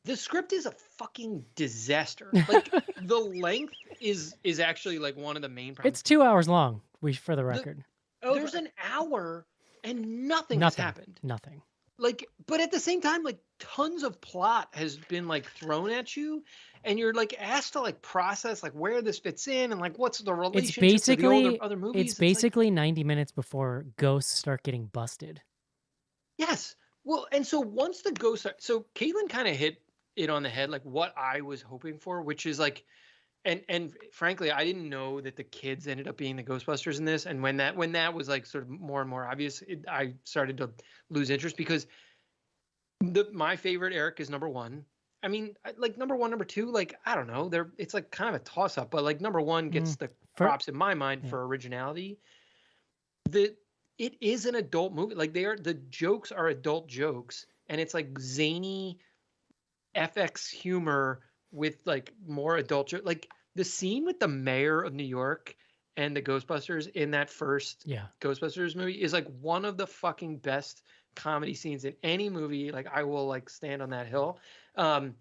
The script is a fucking disaster. Like the length is actually like one of the main problems. It's 2 hours long. For the record, There's an hour and nothing has happened. Nothing. Like, but at the same time, like tons of plot has been like thrown at you, and you're like asked to like process like where this fits in and like what's the relationship to the other movies. It's like- basically 90 minutes before ghosts start getting busted. yes. Well, and so once the ghosts so Caitlin kind of hit it on the head, like what I was hoping for, which is like And frankly, I didn't know that the kids ended up being the Ghostbusters in this. And when that was like sort of more and more obvious, I started to lose interest because my favorite Eric is number one. I mean, like number one, number two, like I don't know, it's like kind of a toss up, but like number one gets the props in my mind for originality. It is an adult movie. Like the jokes are adult jokes, and it's like zany FX humor with like more adult like the scene with the mayor of New York and the Ghostbusters in that first Ghostbusters movie is like one of the fucking best comedy scenes in any movie. Like I will like stand on that hill. And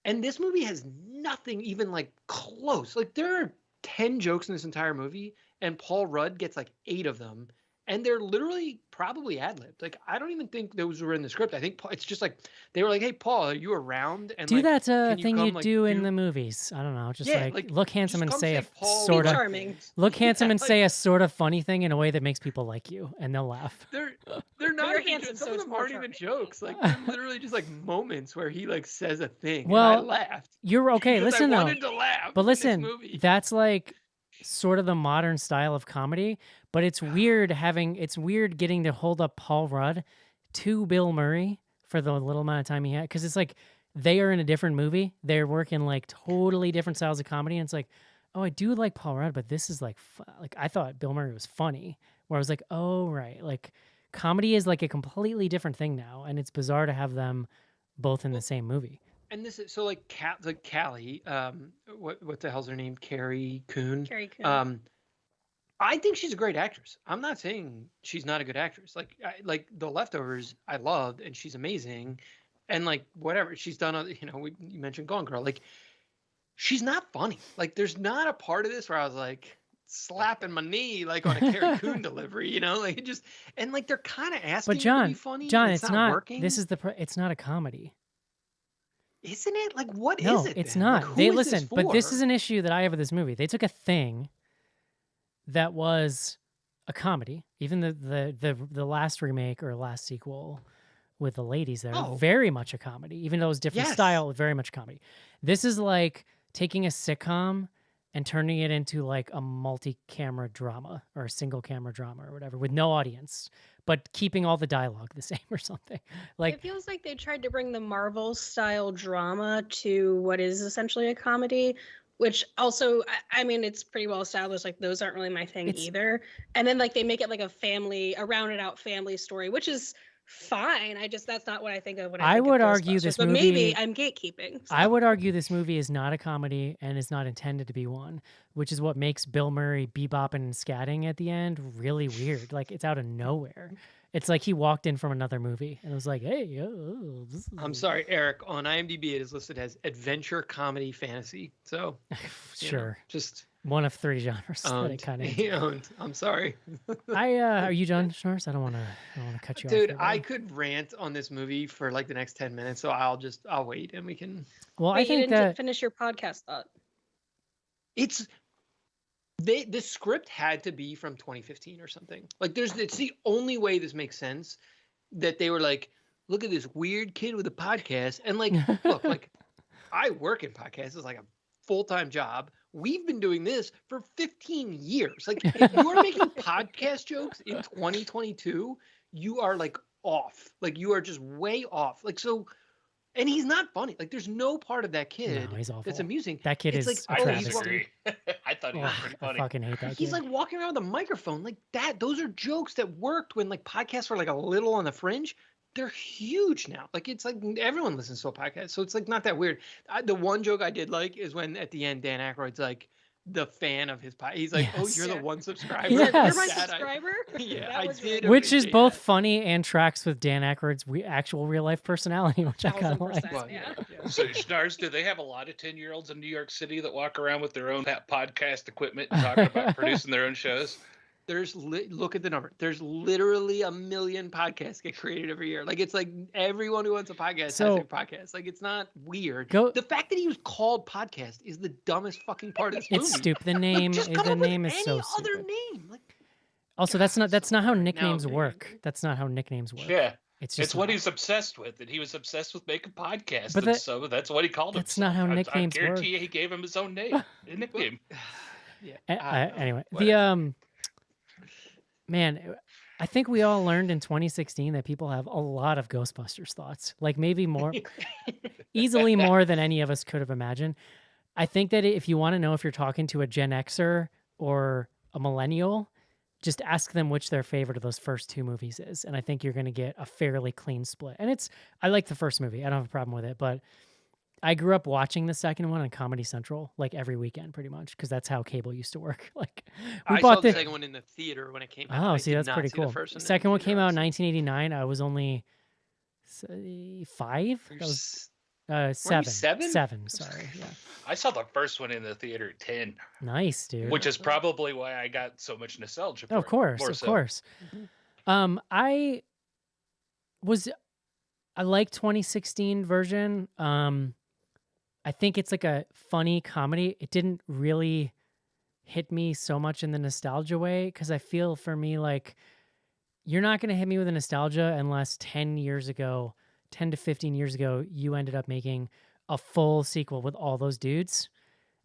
this movie has nothing even like close. Like there are 10 jokes in this entire movie and Paul Rudd gets like 8 of them. And they're literally probably ad-libbed. Like, I don't even think those were in the script. I think it's just like, they were like, hey, Paul, are you around? And do like, that thing you like, do in the movies. I don't know. Just like look handsome and say a sort of charming. Look handsome and say a sort of funny thing in a way that makes people like you, and they'll laugh. They're not even handsome. Some of them aren't even jokes. Like, they're literally just like moments where he like says a thing. Well, and I laughed. You're okay. Listen, I though. wanted to laugh. But listen, that's like sort of the modern style of comedy, but it's weird getting to hold up Paul Rudd to Bill Murray for the little amount of time he had, because it's like they are in a different movie. They're working like totally different styles of comedy, and it's like, oh, I do like Paul Rudd, but this is like I thought Bill Murray was funny, where I was like, oh right, like comedy is like a completely different thing now, and it's bizarre to have them both in the same movie. And this is so like Callie, what the hell's her name? Carrie Coon. Carrie Coon. I think she's a great actress. I'm not saying she's not a good actress. Like The Leftovers, I loved, and she's amazing. And like whatever she's done, you mentioned Gone Girl. Like she's not funny. Like there's not a part of this where I was like slapping my knee like on a Carrie Coon delivery. Like it just and like they're kind of asking to be funny. John, it's not working. it's not a comedy. Isn't it? Like, what is it? No, it's not. Like, They listen, but this is an issue that I have with this movie. They took a thing that was a comedy, even the last remake or last sequel with the ladies there, very much a comedy, even though it was different style, very much comedy. This is like taking a sitcom and turning it into like a multi-camera drama or a single camera drama or whatever with no audience, but keeping all the dialogue the same or something. Like it feels like they tried to bring the Marvel style drama to what is essentially a comedy, which also, I mean, it's pretty well established. Like those aren't really my thing either. And then like they make it like a rounded out family story, which is fine. That's not what I think of when I think would of argue this but movie. Maybe I'm gatekeeping. So. I would argue this movie is not a comedy and is not intended to be one, which is what makes Bill Murray bebopping and scatting at the end really weird. Like it's out of nowhere. It's like he walked in from another movie and was like, "Hey, I'm sorry, Eric. On IMDb, it is listed as adventure, comedy, fantasy. So, sure, just one of 3 genres that it kind of. I'm sorry. Are you done, Schnorrs? I don't want to cut you off. Dude, I could rant on this movie for like the next 10 minutes, so I'll wait and we can. Well, Wait, I think you didn't finish your podcast thought. The script had to be from 2015 or something. Like it's the only way this makes sense that they were like, look at this weird kid with a podcast. And like, look, like I work in podcasts. It's like a full-time job. We've been doing this for 15 years. Like if you are making podcast jokes in 2022, you are like off. Like you are just way off. Like, so, and he's not funny. Like there's no part of that kid that's amusing. That kid it's is like, a I travesty. I thought he was pretty funny. I fucking hate that kid. He's like walking around with a microphone like that. Those are jokes that worked when like podcasts were like a little on the fringe. They're huge now. Like it's like everyone listens to a podcast, so it's like not that weird. The one joke I did like is when at the end Dan Aykroyd's like the fan of his podcast. He's like, "Oh, you're the one subscriber." Yes. You're my subscriber. I did. Which is both funny and tracks with Dan Aykroyd's actual real life personality, which I kind of like. Well, Yeah. So, Schnars, do they have a lot of 10-year-olds in New York City that walk around with their own podcast equipment and talking about producing their own shows? Look at the number. There's literally 1 million podcasts get created every year. Like it's like everyone who wants a podcast has a podcast. Like it's not weird. The fact that he was called podcast is the dumbest fucking part of this movie. It's stupid. The name, like, the name is so other stupid. name. Like, also, that's not how nicknames work. That's not how nicknames work. Yeah. It's just It's what he's obsessed with, and he was obsessed with making podcasts, But and that- so that's what he called that's himself. not how I nicknames work. guarantee you he gave him his own name, a nickname. Yeah. I don't know. Anyway, Whatever. man, I think we all learned in 2016 that people have a lot of Ghostbusters thoughts, like maybe more, easily more than any of us could have imagined. I think that if you want to know if you're talking to a Gen Xer or a millennial, just ask them which their favorite of those first two movies is, and I think you're going to get a fairly clean split. And I like the first movie; I don't have a problem with it, but I grew up watching the second one on Comedy Central like every weekend, pretty much, because that's how cable used to work. Like we I bought saw the second one in the theater when it came out. Oh, I see, did that's not pretty see cool. The first one in Second the one theater, came out in honestly. 1989. I was only 5. You're That was s- weren't you 7. 7? 7. Sorry. Yeah. I saw the first one in the theater at 10, Nice, dude. which is probably why I got so much nostalgia for Of it. course, More of so. course. I like 2016 version. I think it's like a funny comedy. It didn't really hit me so much in the nostalgia way because I feel for me like you're not going to hit me with a nostalgia unless 10 to 15 years ago, you ended up making a full sequel with all those dudes.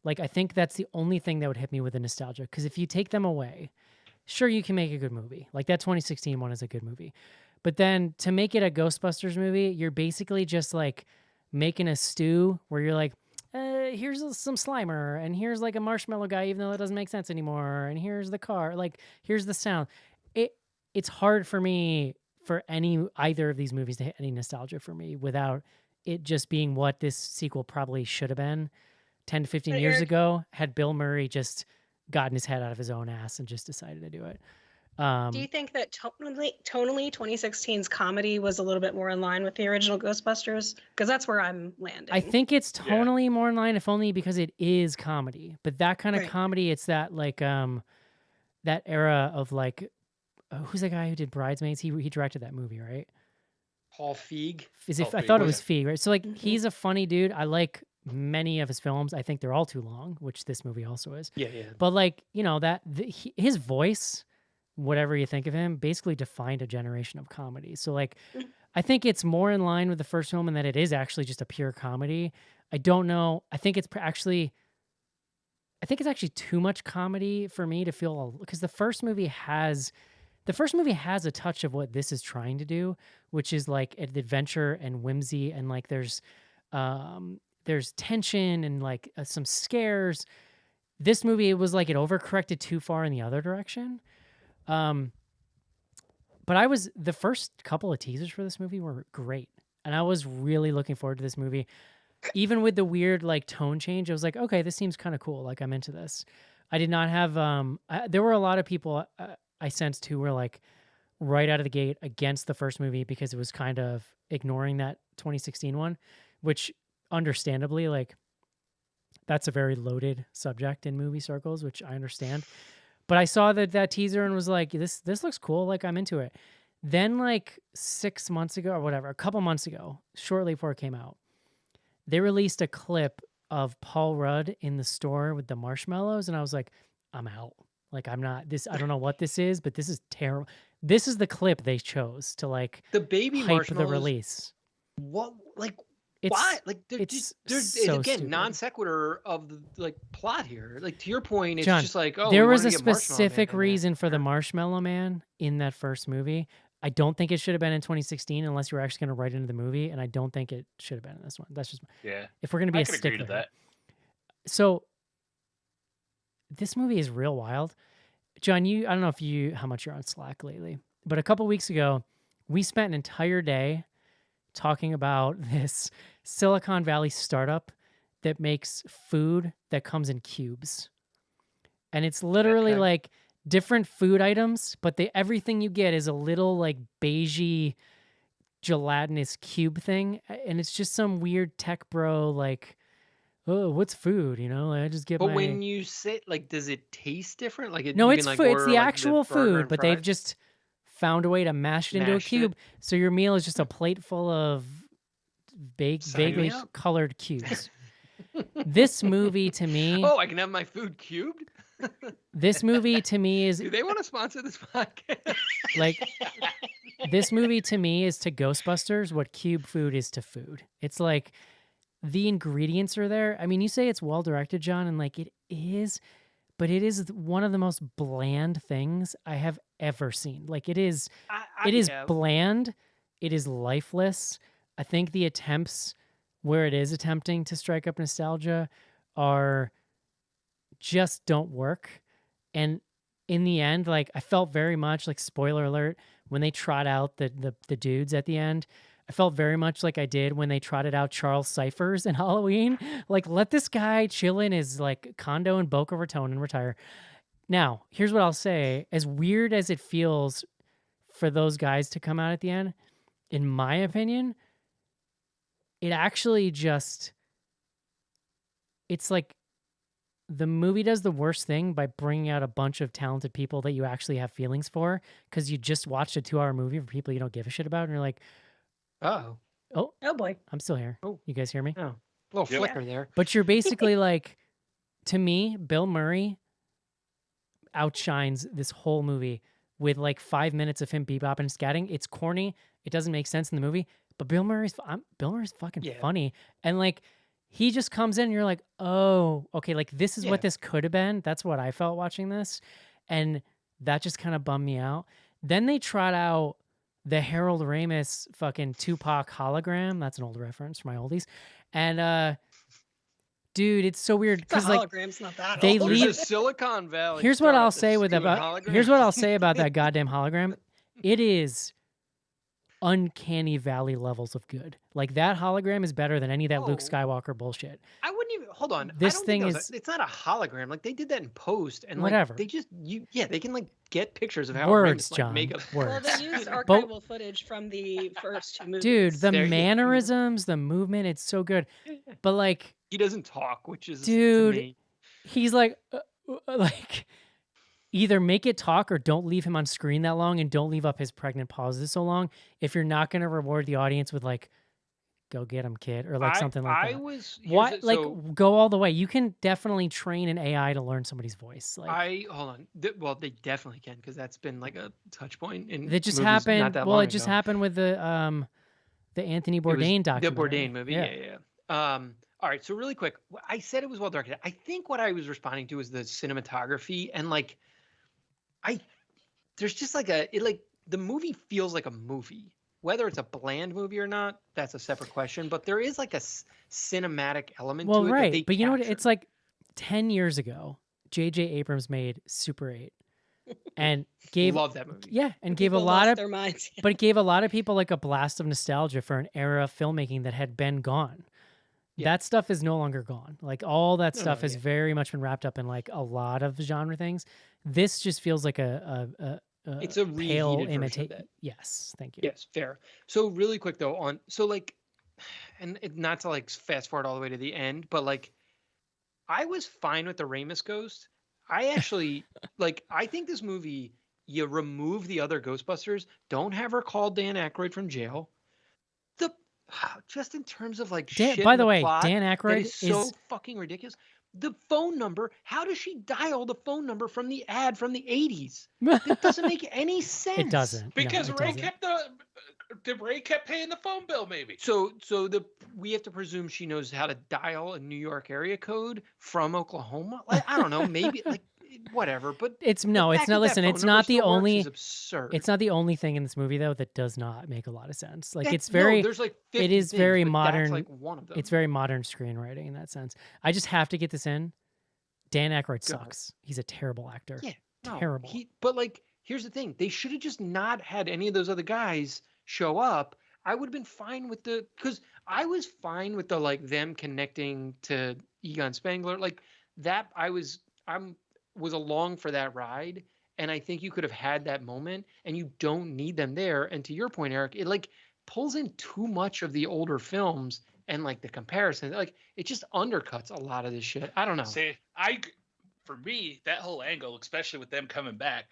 Like, I think that's the only thing that would hit me with the nostalgia. Because if you take them away, sure, you can make a good movie. Like, that 2016 one is a good movie. But then to make it a Ghostbusters movie, you're basically just like making a stew where you're like, here's some Slimer, and here's like a marshmallow guy, even though that doesn't make sense anymore. And here's the car, like, here's the sound. It's hard for me for either of these movies to hit any nostalgia for me without it just being what this sequel probably should have been 10 to 15 But years Eric- ago had Bill Murray just gotten his head out of his own ass and just decided to do it. Do you think that tonally 2016's comedy was a little bit more in line with the original Ghostbusters? Because that's where I'm landing. I think it's tonally more in line, if only because it is comedy. But that kind of Right. comedy, it's that like that era of like who's the guy who did Bridesmaids? He directed that movie, right? Paul Feig. I Feig, thought it yeah. was Feig, right? So like Mhm. he's a funny dude. I like many of his films. I think they're all too long, which this movie also is. Yeah. But like, you know, his voice, whatever you think of him, basically defined a generation of comedy. So like Mm. I think it's more in line with the first film in that it is actually just a pure comedy. I don't know. I think it's actually too much comedy for me to feel, because the first movie has a touch of what this is trying to do, which is like an adventure and whimsy, and like there's tension and like some scares. This movie, it was like it overcorrected too far in the other direction. But the first couple of teasers for this movie were great, and I was really looking forward to this movie. Even with the weird like tone change, I was like, okay, this seems kind of cool. Like I'm into this. I did not have. There were a lot of people I sensed who were like right out of the gate against the first movie because it was kind of ignoring that 2016 one, which understandably, like, that's a very loaded subject in movie circles, which I understand. But I saw that teaser and was like, this looks cool. Like, I'm into it. Then like 6 months ago or whatever, a couple months ago, shortly before it came out, they released a clip of Paul Rudd in the store with the marshmallows. And I was like, I'm out. Like, I'm not this. I don't know what this is, but this is terrible. This is the clip they chose to like The baby hype the marshmallows. release. What? Like, It's why? Like, it's there's so again stupid. non sequitur of the like plot here. Like, to your point, it's John, just like, oh, there we was a wanted to get Marshmallow specific Man in there. reason for the Sure. Marshmallow Man in that first movie. I don't think it should have been in 2016 unless you were actually going to write it into the movie, and I don't think it should have been in this one. That's just Yeah, if we're going to be I a can agree stickler. to that. So this movie is real wild. John, I don't know how much you're on Slack lately, but a couple weeks ago, we spent an entire day talking about this Silicon Valley startup that makes food that comes in cubes. And it's literally Okay. like different food items, but everything you get is a little like beigey gelatinous cube thing. And it's just some weird tech bro like, oh, what's food? You know, I just get But my... when you say, like, does it taste different? Like, No, you it's can, like, food. It's order, the like, actual burger food, and but they've fries? just found a way to mash it into a Mashed it? cube. So your meal is just a plate full of vaguely me up. colored cubes. This movie to me, Oh, I can have my food cubed. this movie to me is Do they want to sponsor this podcast? like This movie to me is to Ghostbusters what Cube Food is to food. It's like the ingredients are there. I mean, you say it's well directed, John, and like it is, but it is one of the most bland things I have ever seen. Like it is Yeah. bland. It is lifeless. I think the attempts where it is attempting to strike up nostalgia are just don't work. And in the end, like I felt very much like, spoiler alert, when they trot out the dudes at the end, I felt very much like I did when they trotted out Charles Cyphers in Halloween. Like, let this guy chill in his like condo in Boca Raton and retire. Now, here's what I'll say. As weird as it feels for those guys to come out at the end, in my opinion, it actually just, it's like the movie does the worst thing by bringing out a bunch of talented people that you actually have feelings for, because you just watched a 2-hour movie for people you don't give a shit about, and you're like, Oh, oh, Oh boy. I'm still here. Oh. You guys hear me? little Yep. flicker there. But you're basically like, to me, Bill Murray outshines this whole movie with like 5 minutes of him bebopping and scatting. It's corny. It doesn't make sense in the movie. But Bill Murray's fucking Yeah. funny. And like, he just comes in and you're like, oh, okay, like this is Yeah. what this could have been. That's what I felt watching this. And that just kind of bummed me out. Then they trot out the Harold Ramis fucking Tupac hologram. That's an old reference for my oldies. And dude, it's so weird The because like hologram's not that they old. There's leave- a Silicon Valley. here's what I'll startup say that's with doing about holograms. here's what I'll say about that goddamn hologram. It is uncanny valley levels of good. Like that hologram is better than any of that Luke Oh. Skywalker bullshit. I wouldn't even hold on. This I don't thing think that is- it's not a hologram. Like they did that in post, and Whatever. like they just they can like get pictures of how Words, like, John. make a Well, Words. they used archival footage from the first two movies. Dude, the There you go. mannerisms, the movement, it's so good. But like, He doesn't talk, which is to Dude. me- he's like either make it talk or don't leave him on screen that long, and don't leave up his pregnant pauses so long if you're not going to reward the audience with like, go get him, kid, or like something like I that. was Why, here's like, so go all the way. You can definitely train an AI to learn somebody's voice. Like, I hold on. Well, they definitely can because that's been like a touch point in that just movies not happened. that Well, long it just ago. happened with the Anthony It was Bourdain the documentary. Bourdain movie. Yeah. All right. So really quick, I said it was well directed. I think what I was responding to was the cinematography and like, there's just like the movie feels like a movie. Whether it's a bland movie or not, that's a separate question. But there is like a cinematic element Well, to it. that right, they but you know what? captured. It's like 10 years ago, J.J. Abrams made Super 8, and gave Love that movie. and gave a People lot lost of their minds. but it gave a lot of people like a blast of nostalgia for an era of filmmaking that had been gone. Yeah. That stuff is no longer gone. Like all that No, stuff has yeah. very much been wrapped up in like a lot of genre things. This just feels like a It's a pale reheated version of imitate. that. Yes, thank you. Yes, fair. So really quick though, and not to like fast forward all the way to the end, but like, I was fine with the Ramis ghost. I actually I think this movie, you remove the other Ghostbusters, don't have her call Dan Aykroyd from jail. Just in terms of like shit. By in the way, plot Dan that Aykroyd is so fucking ridiculous. The phone number, how does she dial the phone number from the ad from the 80s? It doesn't make any sense. It doesn't. Because no, it Ray doesn't. Ray kept paying the phone bill, maybe. So we have to presume she knows how to dial a New York area code from Oklahoma. Like, I don't know, maybe like whatever. But It's the no, it's fact not. that Listen, phone it's number not the still works only. is absurd. It's not the only thing in this movie though that does not make a lot of sense. Like That- it's very. No, there's like it 50 is things, very but modern. That's like one of them. It's very modern screenwriting in that sense. I just have to get this in. Dan Aykroyd Go ahead. sucks. He's a terrible actor. Yeah, no, terrible. But like, here's the thing: they should have just not had any of those other guys show up. I would have been fine with because I was fine with the like them connecting to Egon Spengler, like that. I was along for that ride, and I think you could have had that moment, and you don't need them there. And to your point, Eric, it like pulls in too much of the older films. And like the comparison, like it just undercuts a lot of this shit. I don't know. See, for me, that whole angle, especially with them coming back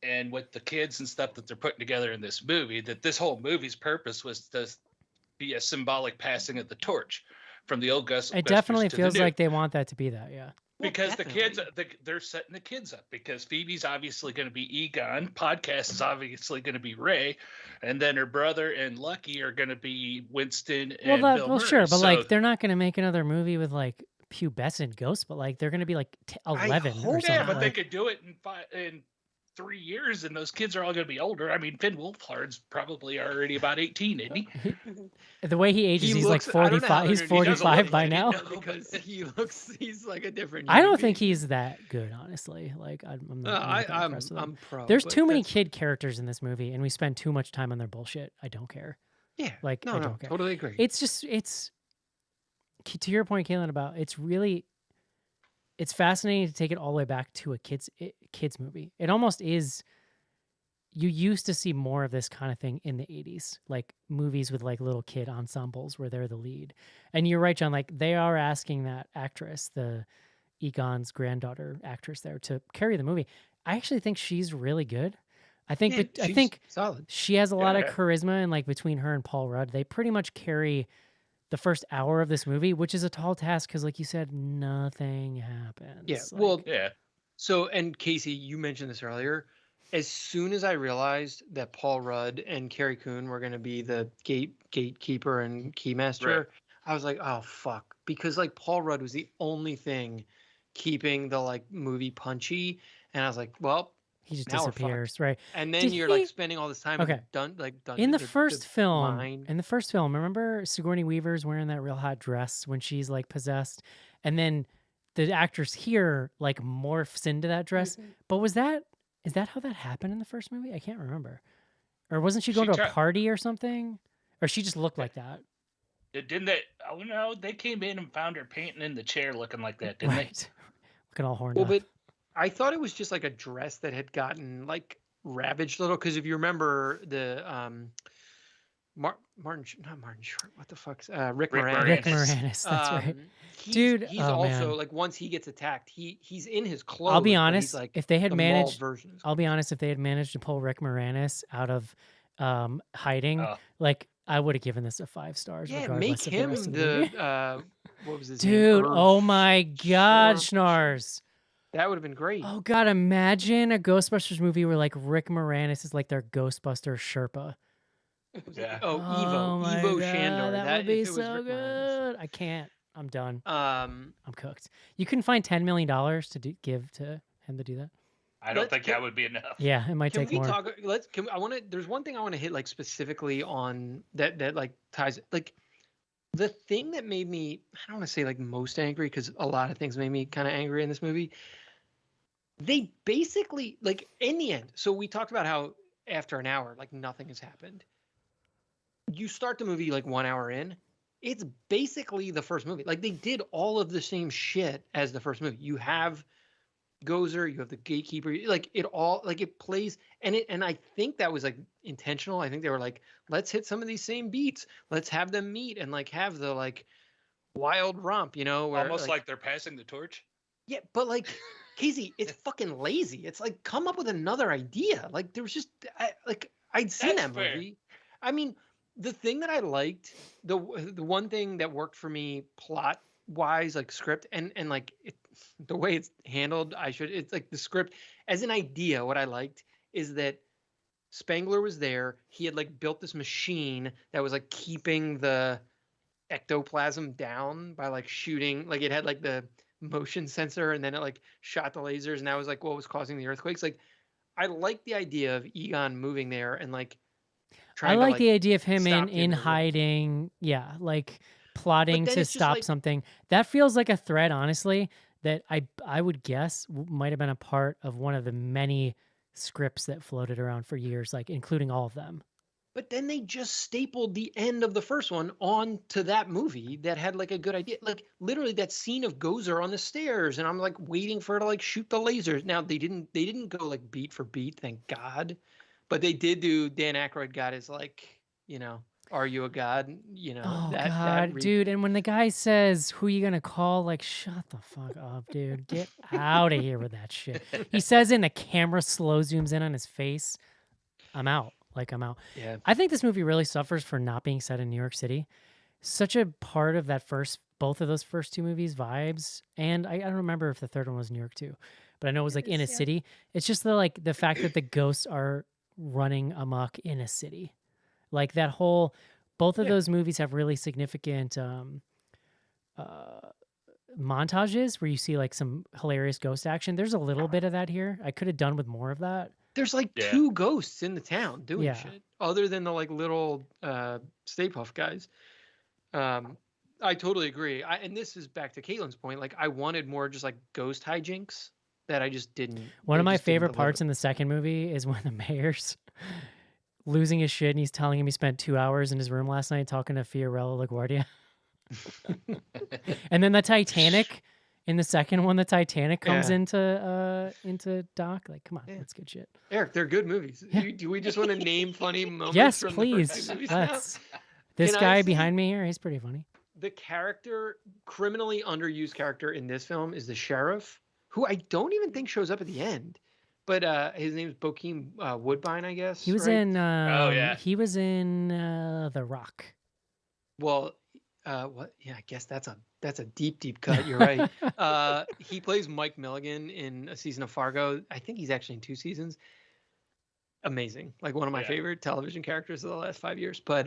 and with the kids and stuff that they're putting together in this movie, that this whole movie's purpose was to be a symbolic passing of the torch from the old Ghostbusters. It definitely to feels the new. like they want that to be that. Yeah. Because the kids, definitely. they're setting the kids up because Phoebe's obviously going to be Egon, Podcast is obviously going to be Ray, and then her brother and Lucky are going to be Winston and Bill Murray. Sure, but So like they're not going to make another movie with like pubescent ghosts, but like they're going to be like 11 or hope- something. yeah, but they like, could do it in 3 years, and those kids are all going to be older. I mean, Finn Wolfhard's probably already about 18, isn't he? the way he ages, He he's looks- like I don't know how 45. He's they're gonna do that. 45 by He now. doesn't look because he's like a different. I human don't think being. he's that good, honestly. Like I'm not, that I'm impressed with him. pro. There's but too many that's- kid characters in this movie, and we spend too much time on their bullshit. I don't care. Yeah. Like No, I no, don't care. totally agree. It's to your point, Caitlin, about it's fascinating to take it all the way back to a kids movie. It almost is. You used to see more of this kind of thing in the 80s, like movies with like little kid ensembles where they're the lead. And you're right, John, like they are asking that actress, the Egon's granddaughter actress there, to carry the movie. I actually think she's really good. I think Yeah, I she's think solid. she has a lot of Yeah. charisma, and like between her and Paul Rudd, they pretty much carry the first hour of this movie, which is a tall task because, like you said, nothing happens. Yeah. Like, Well, Yeah. so and Casey, you mentioned this earlier. As soon as I realized that Paul Rudd and Carrie Coon were going to be the gatekeeper and keymaster, Right. I was like, oh fuck, because like Paul Rudd was the only thing keeping the like movie punchy, and I was like, well, he just now we're fucked. disappears, right? and then Did you're he- like spending all this time Okay. In the first film, mine. remember Sigourney Weaver's wearing that real hot dress when she's like possessed, and then the actress here like morphs into that dress. Mhm. But is that how that happened in the first movie? I can't remember. Or wasn't she She going to a tried- party or something? Or she just looked like that? Didn't they? Oh no, they came in and found her painting in the chair looking like that, didn't Right. Looking all horned Well, up. but I thought it was just like a dress that had gotten like ravaged a little. Because if you remember the Martin, not Martin Short, what the fuck's Rick Rick Moranis. Rick Moranis. Moranis, that's right. He's, Dude, he's oh, also man. like once he gets attacked, he's in his clothes. I'll be but he's, honest, like if they had the mall managed version. I'll be honest, if they had managed to pull Rick Moranis out of hiding, Oh. like I would have given this a 5 stars. Yeah, regardless make of the him rest of the movie. the what was his name? Dude, Irv oh my God, Sharp. Schnars. That would have been great. Oh God, imagine a Ghostbusters movie where like Rick Moranis is like their Ghostbuster Sherpa. Yeah. Oh, my Evo God, Shandor. that would be if it was so Rick Moranis. good. I can't. I'm done. I'm cooked. You couldn't find $10 million to give to him to do that. I don't Let's think get- that would be enough. Yeah, it might Can take we more. talk? I want to. There's one thing I want to hit like specifically on that like ties like the thing that made me. I don't want to say like most angry because a lot of things made me kind of angry in this movie. They basically like in the end. So we talked about how after an hour like nothing has happened. You start the movie like 1 hour in. It's basically the first movie. Like they did all of the same shit as the first movie. You have Gozer, you have the gatekeeper, like it all like it plays and I think that was like intentional. I think they were like, let's hit some of these same beats. Let's have them meet and like have the like wild romp, you know, where Almost like they're passing the torch. yeah, but like Casey, it's fucking lazy. It's like come up with another idea. Like there was just I'd seen That's that fair. movie. I mean, the thing that I liked, the one thing that worked for me plot wise, like script and like the way it's handled, it's like the script as an idea. What I liked is that Spangler was there. He had like built this machine that was like keeping the ectoplasm down by like shooting, like it had like the motion sensor and then it like shot the lasers and that was like what was causing the earthquakes. Like I like the idea of Egon moving there and like I like the idea of him stop in the earthquake. hiding. Yeah, like plotting then to it's just stop like- something. That feels like a thread, honestly, that I would guess might have been a part of one of the many scripts that floated around for years, like including all of them. But then they just stapled the end of the first one onto that movie that had like a good idea. Like literally that scene of Gozer on the stairs, and I'm like waiting for her to like shoot the lasers. Now they didn't go like beat for beat, thank God. But they did do Dan Aykroyd got his like, you know, are you a god? You know, Oh that God, dude! And when the guy says, "Who you gonna call?" Like, shut the fuck up, dude. Get out of here with that shit. He says, it and the camera slow zooms in on his face. I'm out. Like, I'm out. Yeah. I think this movie really suffers for not being set in New York City. Such a part of that first both of those first two movies vibes, and I don't remember if the third one was New York too, but I know it was like in a city. It's just the fact that the ghosts are running amok in a city, like that whole. Both of those movies have really significant montages where you see like some hilarious ghost action. There's a little bit of that here. I could have done with more of that. There's like two ghosts in the town doing shit, other than the like little Stay Puft guys. I totally agree. And this is back to Caitlin's point. Like, I wanted more just like ghost hijinks that I just didn't. One of my favorite parts in the second movie is when the mayor's losing his shit and he's telling him he spent 2 hours in his room last night talking to Fiorello LaGuardia. And then the Titanic, in the second one, the Titanic comes into dock. Like, come on, that's good shit. Eric, they're good movies. Do we just want to name funny moments? Yes, from please. The first two movies Let's. now? This Can I guy say- behind me here, he's pretty funny. The criminally underused character in this film is the sheriff, who I don't even think shows up at the end. But his name's Bokeem Woodbine, I guess. He was right? in. He was in The Rock. Well, what? Yeah, I guess that's a deep cut. You're right. He plays Mike Milligan in a season of Fargo. I think he's actually in 2 seasons. Amazing, like one of my favorite television characters of the last 5 years. But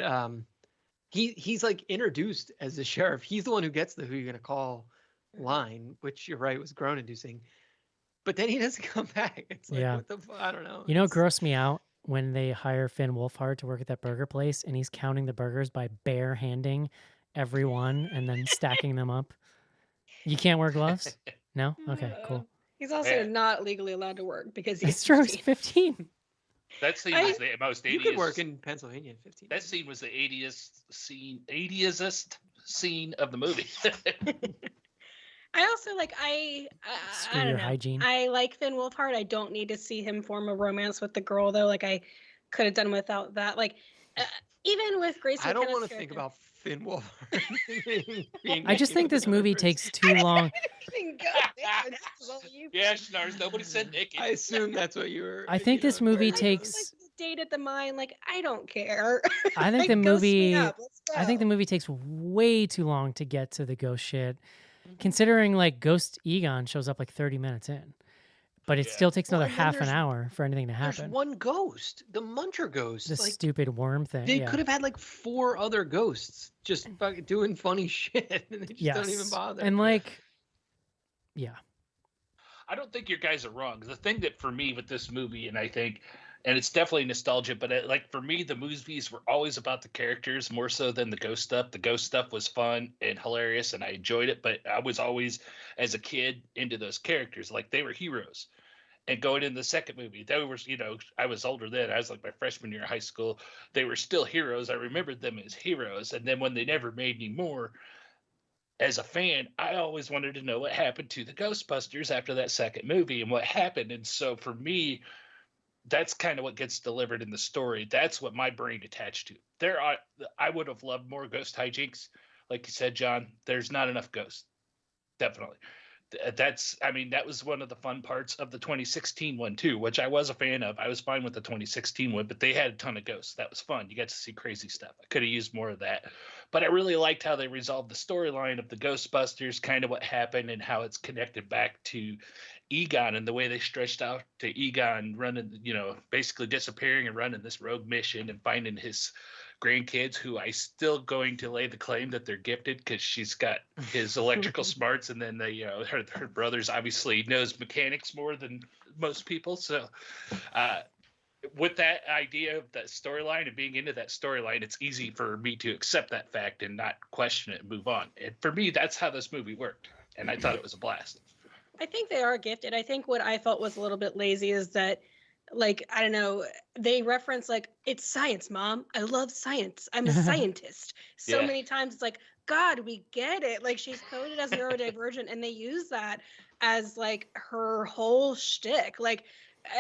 he's like introduced as the sheriff. He's the one who gets the "who you gonna call" line, which you're right was groan inducing. But then he doesn't come back. It's like, what the I don't know. You know, it grossed me out when they hire Finn Wolfhard to work at that burger place, and he's counting the burgers by bare-handing every one and then stacking them up. You can't wear gloves? No? Okay, cool. He's also not legally allowed to work because he's It's true, he's 15. That scene was the most 80s. You could work in Pennsylvania at 15. That scene was the 80th scene of the movie. I also like I don't know. Hygiene. I like Finn Wolfhard. I don't need to see him form a romance with the girl though. Like I could have done without that. Like even with Gracie. I don't want to think about Finn Wolfhard. I just think this movie takes too long. Yeah, Schnars. Nobody said naked. I assume that's what you were. I think this movie takes. Date at the mine. Like I don't care. I think Like, the ghost me movie. up. Let's I think the go. movie takes way too long to get to the ghost shit. Considering like Ghost Egon shows up like 30 minutes in, but it still takes another and then half an there's- hour for anything to There's happen. one ghost, the Muncher ghost. The like, stupid worm thing. they yeah. could have had like 4 other ghosts just fucking doing funny shit, and they just don't even bother. And like, yeah. I don't think your guys are wrong. The thing that for me with this movie, and I think, and it's definitely nostalgia, but like for me, the movies were always about the characters more so than the ghost stuff. The ghost stuff was fun and hilarious, and I enjoyed it. But I was always, as a kid, into those characters. Like they were heroes. And going in the second movie, they were, I was older then. I was like my freshman year of high school. They were still heroes. I remembered them as heroes. And then when they never made any more, as a fan, I always wanted to know what happened to the Ghostbusters after that second movie and what happened. And so for me, that's kind of what gets delivered in the story. That's what my brain attached to. I would have loved more ghost hijinks. Like you said, John, there's not enough ghosts. Definitely. That was one of the fun parts of the 2016 one too, which I was a fan of. I was fine with the 2016 one, but they had a ton of ghosts. That was fun. You got to see crazy stuff. I could have used more of that, but I really liked how they resolved the storyline of the Ghostbusters, kind of what happened and how it's connected back to Egon and the way they stretched out to Egon running, basically disappearing and running this rogue mission and finding his grandkids, who I still going to lay the claim that they're gifted because she's got his electrical smarts, and then her brothers obviously knows mechanics more than most people. So with that idea of that storyline and being into that storyline, it's easy for me to accept that fact and not question it and move on. And for me, that's how this movie worked, and I thought it was a blast. I think they are gifted. I think what I felt was a little bit lazy is that, like, I don't know, they reference like, it's science, Mom. I love science. I'm a scientist. So Yeah. many times it's like, God, we get it. Like she's coded as neurodivergent and they use that as like her whole shtick. Like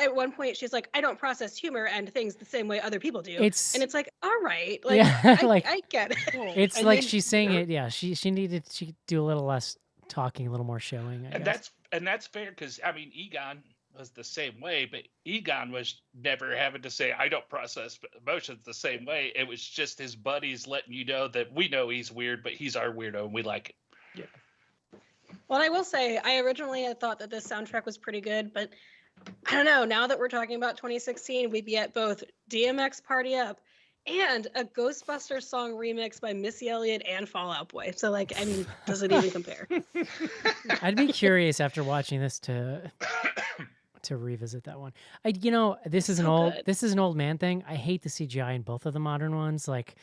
at one point she's like, I don't process humor and things the same way other people do. And it's like, all right. Like, Yeah, I get it. It's And like then- she's saying it. Yeah, she could do a little less talking, a little more showing. I guess. That's fair because Egon was the same way, but Egon was never having to say, I don't process emotions the same way. It was just his buddies letting you know that we know he's weird, but he's our weirdo and we like it. Well, I will say, I originally had thought that this soundtrack was pretty good, but I don't know. Now that we're talking about 2016, we get both DMX Party Up and a Ghostbusters song remix by Missy Elliott and Fall Out Boy. So, like, I mean, does it even compare? I'd be curious after watching this to revisit that one. This is an old man thing. I hate the CGI in both of the modern ones. Like,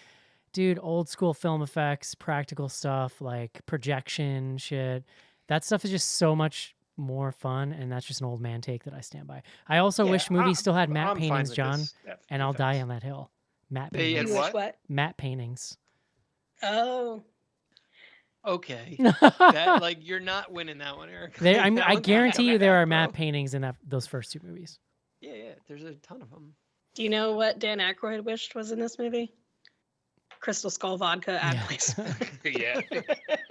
dude, old school film effects, practical stuff, like projection shit. That stuff is just so much more fun, and that's just an old man take that I stand by. I also wish movies still had matte I'm fine paintings, with John, this and I'll effects. die on that hill. Matte They had paintings. You wish what? Matte paintings. Oh. Okay. That, like, you're not winning that one, Eric. They, Like, I mean, that I one's guarantee not you there bad, are matte bro. paintings in those first two movies. Yeah, there's a ton of them. Do you know what Dan Aykroyd wished was in this movie? Crystal Skull vodka ad Yeah. placement. Yeah.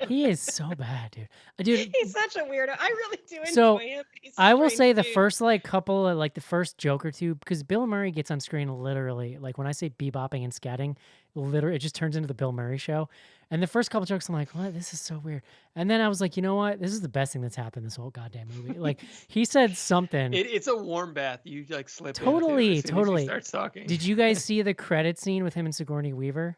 He is so bad, dude. He's such a weirdo. I really do enjoy So, him. He's a I will strange say the dude. first like couple of like the first joke or two, because Bill Murray gets on screen literally like when I say bebopping and scatting, literally it just turns into the Bill Murray show. And the first couple jokes, I'm like, what? This is so weird. And then I was like, you know what? This is the best thing that's happened this whole goddamn movie. Like he said something. It's a warm bath. You like slip Totally, into as soon as totally. he starts talking. Did you guys see the credit scene with him and Sigourney Weaver?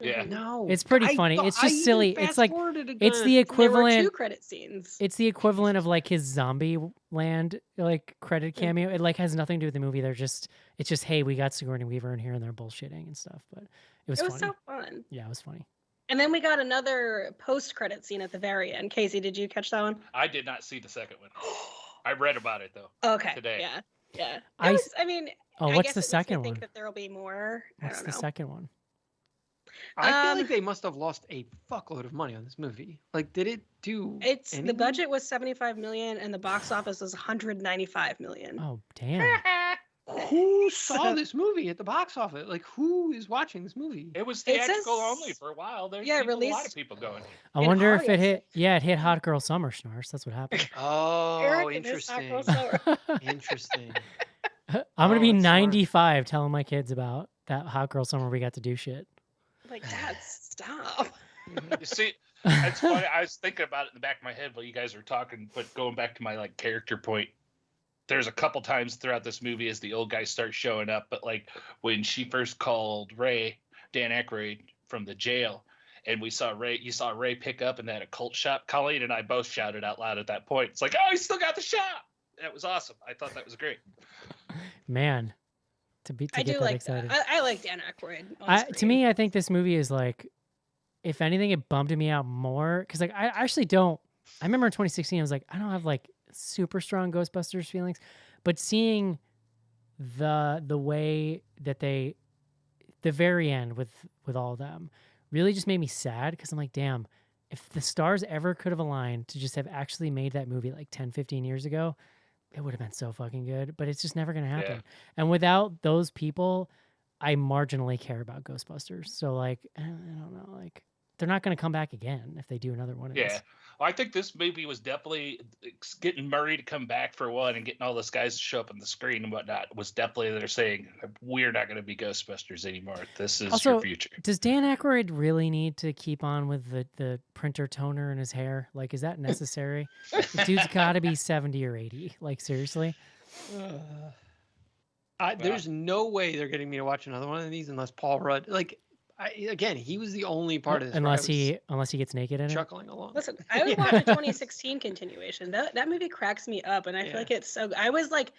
Yeah. No. It's pretty funny. It's just silly. It's like it's the There were equivalent. 2 credit scenes. It's the equivalent of like his Zombie Land like credit Yeah. cameo. It like has nothing to do with the movie. It's just hey, we got Sigourney Weaver in here and they're bullshitting and stuff. But it was funny. so fun. Yeah, it was funny. And then we got another post-credit scene at the very end. Casey, did you catch that one? I did not see the second one. I read about it though. Okay. Today. Yeah. Yeah. I s- I mean, Oh, I what's guess the it makes me second think one? that there will be more. What's I the don't know. second one? I feel like they must have lost a fuckload of money on this movie. Like, did it do? It's the anything? budget was 75 million and the box office was 195 million. Oh damn! Who saw this movie at the box office? Like, who is watching this movie? It was It theatrical says- only for a while. There's Yeah, a lot released- of people going. I In wonder if it August. hit. Yeah, it hit Hot Girl Summer, Schnars. That's what happened. Oh, Eric and his Hot interesting. Girl Summer. Interesting. I'm gonna Oh, be that's smart. 95 telling my kids about that Hot Girl Summer we got to do shit. Like, Dad, stop. You see, it's funny. I was thinking about it in the back of my head while you guys were talking, but going back to my like character point, there's a couple times throughout this movie as the old guys start showing up, but like when she first called Dan Aykroyd from the jail, and you saw Ray pick up in that occult shop. Colleen and I both shouted out loud at that point. It's like, oh, he still got the shop. That was awesome. I thought that was great. Man, to I get do that like excited. that. I like Dan Aykroyd. On To screen. me, I think this movie is like, if anything, it bummed me out more because like I actually don't. I remember in 2016, I was like, I don't have like super strong Ghostbusters feelings, but seeing the way that the very end with all of them really just made me sad because I'm like, damn, if the stars ever could have aligned to just have actually made that movie like 10, 15 years ago, it would have been so fucking good, but it's just never going to happen. Yeah. And without those people, I marginally care about Ghostbusters. So like, I don't know, like they're not going to come back again if they do another one of Yeah. these. Well, I think this movie was definitely getting Murray to come back for one and getting all those guys to show up on the screen and whatnot was definitely they're saying we're not going to be Ghostbusters anymore. This is Also, your future. Does Dan Aykroyd really need to keep on with the printer toner in his hair? Like, is that necessary? The dude's got to be 70 or 80. Like, seriously? There's no way they're getting me to watch another one of these unless Paul Rudd. Like, again, he was the only part of this. where I Unless he was gets naked in it. chuckling along. Listen, I would watch a 2016 continuation. That movie cracks me up, and I Yeah. feel like it's so. I was like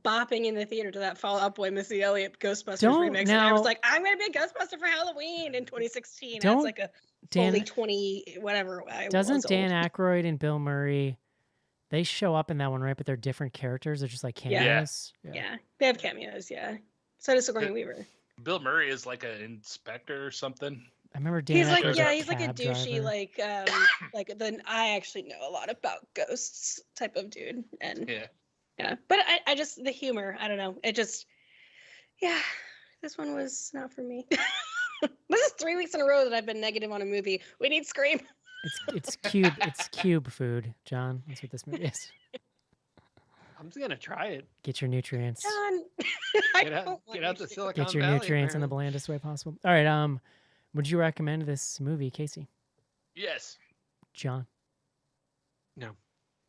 bopping in the theater to that Fall Out Boy Missy Elliott Ghostbusters Don't remix, and I was now- like, I'm gonna be a Ghostbuster for Halloween in 2016. Don't It's like a Dan, fully 20 whatever. I doesn't was Dan old. Aykroyd and Bill Murray? They show up in that one, right? But they're different characters. They're just like Yeah. cameos. Yeah, they have cameos. Yeah, so does Sigourney Yeah. Weaver. Bill Murray is like an inspector or something. I remember Dan He's like, Aykroyd's yeah, he's like a cab douchey, driver. like the I actually know a lot about ghosts type of dude, and Yeah. yeah, but I just the humor, I don't know, it just, yeah, this one was not for me. This is 3 weeks in a row that I've been negative on a movie. We need Scream. It's cube food, John. That's what this movie is. I'm just gonna try it. Get your nutrients. John, I Get out, don't want get out you the to. Silicon Get your Valley, nutrients in the apparently. blandest way possible. All right. Would you recommend this movie, Casey? Yes. John? No.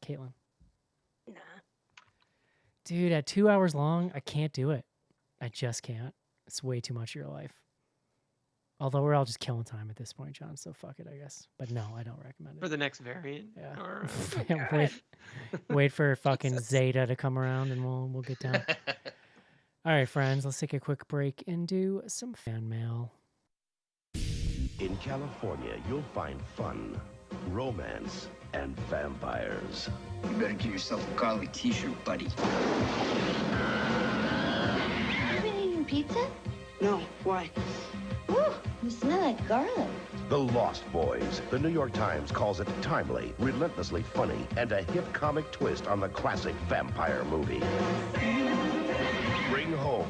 Caitlin. Nah. Dude, at 2 hours long, I can't do it. I just can't. It's way too much of your life. Although we're all just killing time at this point, John. So fuck it, I guess. But no, I don't recommend For it. the next variant. Yeah. Or, Yeah, wait for fucking Jesus. Zeta to come around and we'll get down. All right, friends, let's take a quick break and do some fan mail. In California, you'll find fun, romance, and vampires. You better get yourself a garlic t-shirt, buddy. You been eating pizza? No, why? Ooh, you smell like garlic. The Lost Boys. The New York Times calls it timely, relentlessly funny, and a hip comic twist on the classic vampire movie. Bring home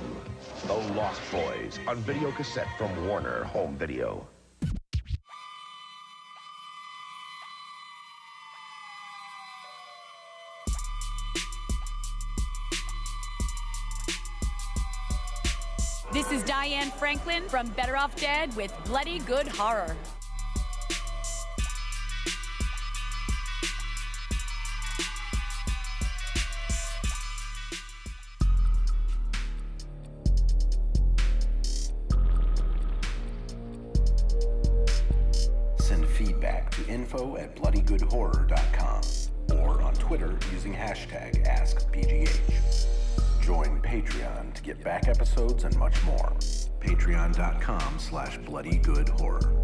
The Lost Boys on video cassette from Warner Home Video. This is Diane Franklin from Better Off Dead with Bloody Good Horror. Send feedback to info@bloodygoodhorror.com or on Twitter using hashtag AskBGH. Join Patreon to get back episodes and much more. Patreon.com/bloodygoodhorror.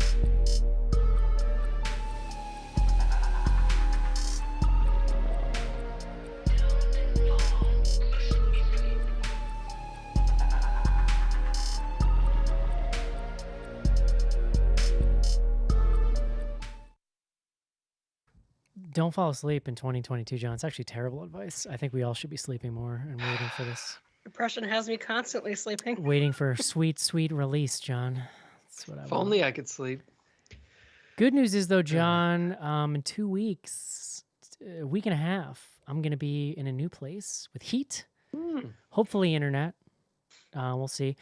Don't fall asleep in 2022, John. It's actually terrible advice. I think we all should be sleeping more and waiting for this. Depression has me constantly sleeping. Waiting for sweet, sweet release, John. That's what I if want. only I could sleep. Good news is, though, John, in 2 weeks, a week and a half, I'm going to be in a new place with heat, hopefully internet. We'll see.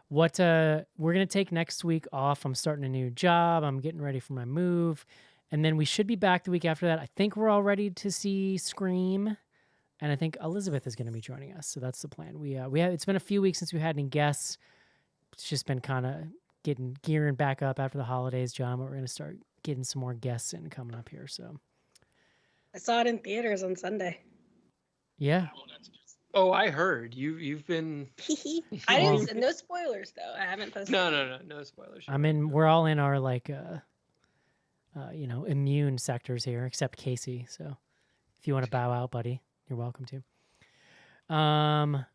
What we're going to take next week off. I'm starting a new job. I'm getting ready for my move. And then we should be back the week after that. I think we're all ready to see Scream. And I think Elizabeth is going to be joining us. So that's the plan. We have, it's been a few weeks since we had any guests. It's just been kind of gearing back up after the holidays, John. But we're going to start getting some more guests in coming up here. So I saw it in theaters on Sunday. yeah. Oh, I heard you've been. I didn't. No spoilers though. I haven't posted. No spoilers. We're all in our immune sectors here, except Casey. So if you want to bow out, buddy, you're welcome to. I'm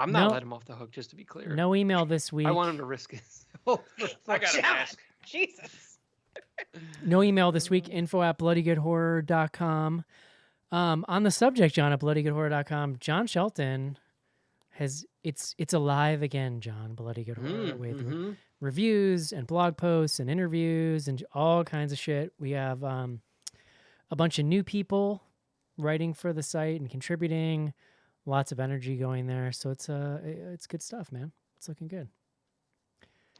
not letting him off the hook, just to be clear. No email this week. I want him to risk it. I gotta ask. Jesus. No email this week. info@bloodygoodhorror.com. On the subject, John, at bloodygoodhorror.com, John Shelton it's alive again, John. Bloody Good Horror with reviews and blog posts and interviews and all kinds of shit. We have a bunch of new people writing for the site and contributing. Lots of energy going there, so it's good stuff, man. It's looking good.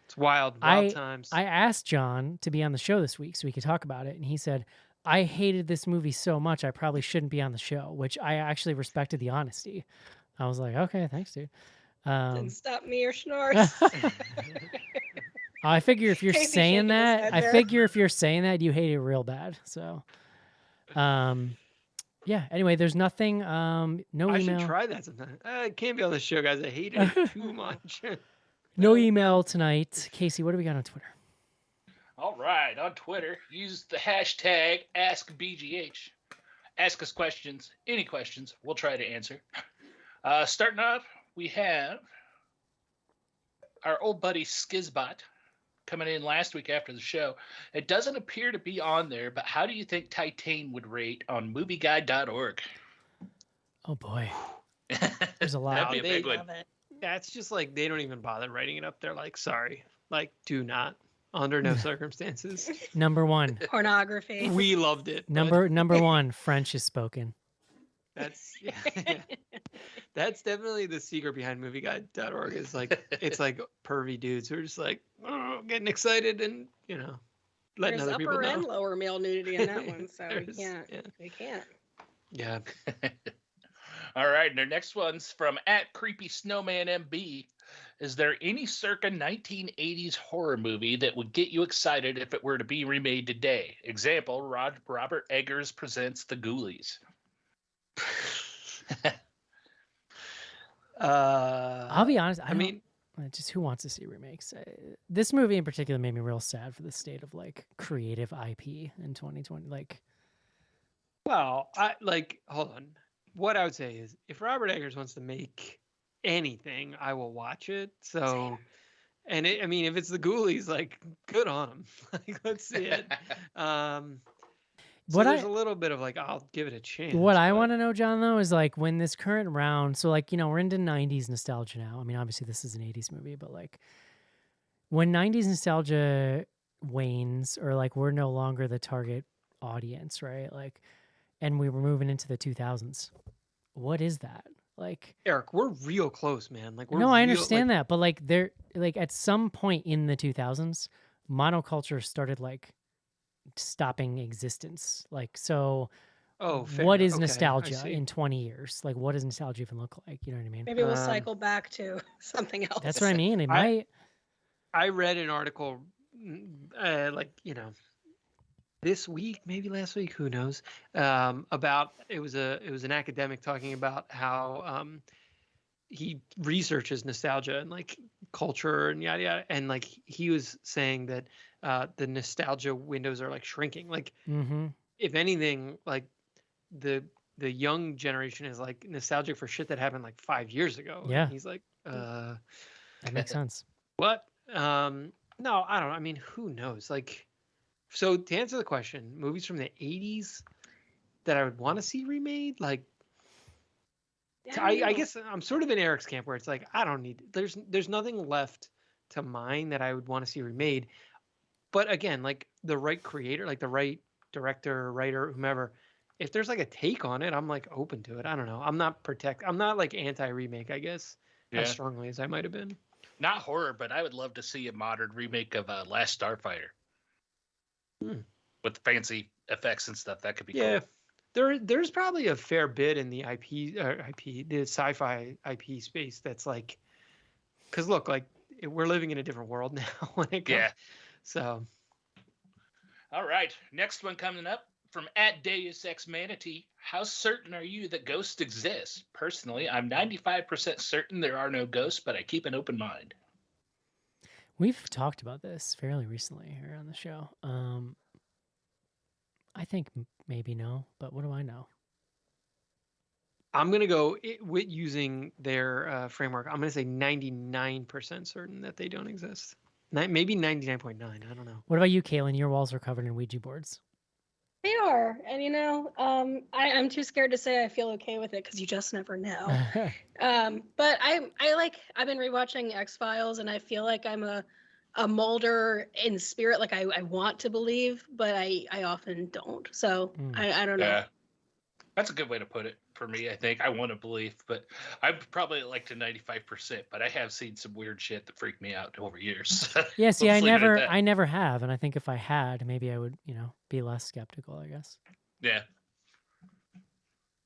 It's wild times. I asked John to be on the show this week so we could talk about it, and he said, I hated this movie so much I probably shouldn't be on the show, which I actually respected the honesty. I was like, okay, thanks, dude. Didn't stop me or snores. I figure if you're Casey saying shaking his that, head I there. figure if you're saying that, you hate it real bad. So, yeah. Anyway, there's nothing. No I email. should try that sometime. I can't be on the show, guys. I hate it too much. No email tonight. Casey, what do we got on Twitter? All right, on Twitter, use the hashtag AskBGH. Ask us questions, any questions, we'll try to answer. Starting off, we have our old buddy Skizbot coming in last week after the show. It doesn't appear to be on there, but how do you think Titan would rate on movieguide.org? Oh, boy. There's a lot. That'd be a big one. Love it. That's just like they don't even bother writing it up. They're like, sorry, like do not, under no circumstances. Number one. Pornography. We loved it. but Number one, French is spoken. That's yeah. That's definitely the secret behind movieguide.org. It's like pervy dudes who are just like getting excited and letting There's other people upper know. and lower male nudity in that one, so There's- yeah, yeah. we can't. Yeah. All right, and our next one's from @CreepySnowmanMB. Is there any circa 1980s horror movie that would get you excited if it were to be remade today? Example, Robert Eggers presents The Ghoulies. I'll be honest. I mean, just who wants to see remakes? This movie in particular made me real sad for the state of like creative IP in 2020. Like, well, hold on. What I would say is, if Robert Eggers wants to make anything, I will watch it. So, and I mean, if it's the Ghoulies, like, good on him. Like, let's see it. So there's a little bit of like, I'll give it a chance. What I want to know, John, though, is like when this current round. So, like, we're into 90s nostalgia now. I mean, obviously, this is an 80s movie, but like when 90s nostalgia wanes, or like we're no longer the target audience, right? Like, and we were moving into the 2000s. What is that? Like, Eric, we're real close, man. Like, we're no, I real, understand that, but like at some point in the 2000s, monoculture started like stopping existence. Like, so fair. what is Okay, nostalgia in 20 years? Like, what does nostalgia even look like? You know what I mean? Maybe we'll cycle back to something else. That's what I mean. It might. I read an article, this week, maybe last week, who knows? About it was an academic talking about how he researches nostalgia and like culture and yada yada, and like he was saying that the nostalgia windows are like shrinking. Like, if anything, like the young generation is like nostalgic for shit that happened like 5 years ago. Yeah, and he's like, that makes sense. What? No, I don't know. I mean, who knows? Like, so to answer the question, movies from the 80s that I would want to see remade, like, I guess I'm sort of in Eric's camp where it's like, I don't need, there's nothing left to mine that I would want to see remade. But again, like the right creator, like the right director, writer, whomever, if there's like a take on it, I'm like open to it. I don't know. I'm not like anti-remake, I guess, as strongly as I might have been. Not horror, but I would love to see a modern remake of Last Starfighter with fancy effects and stuff. That could be cool. There's probably a fair bit in the the sci-fi IP space that's like, because look, like we're living in a different world now when it comes. So. All right, next one coming up from @DeusExManatee. How certain are you that ghosts exist? Personally, I'm 95% certain there are no ghosts, but I keep an open mind. We've talked about this fairly recently here on the show. I think maybe no, but what do I know? I'm going to go with using their framework. I'm going to say 99% certain that they don't exist. Maybe 99.9. I don't know. What about you, Kaylin? Your walls are covered in Ouija boards. They are, and I'm too scared to say I feel okay with it because you just never know. But I've been rewatching X-Files, and I feel like I'm a Mulder in spirit. Like I want to believe, but I often don't. So I don't know. Yeah, that's a good way to put it for me. I think I want to believe, but I'm probably like to 95%. But I have seen some weird shit that freaked me out over years. Yeah, see, I never have, and I think if I had, maybe I would, be less skeptical, I guess. Yeah.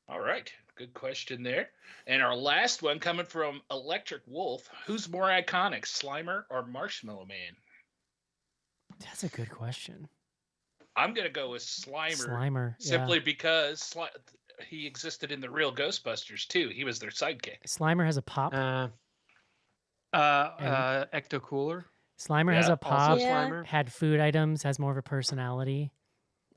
All right, good question there. And our last one coming from Electric Wolf: who's more iconic, Slimer or Marshmallow Man? That's a good question. I'm gonna go with Slimer. Slimer, simply because he existed in the real Ghostbusters too. He was their sidekick. Slimer has a pop. Ecto Cooler. Slimer has a pop. Slimer. Had food items. Has more of a personality.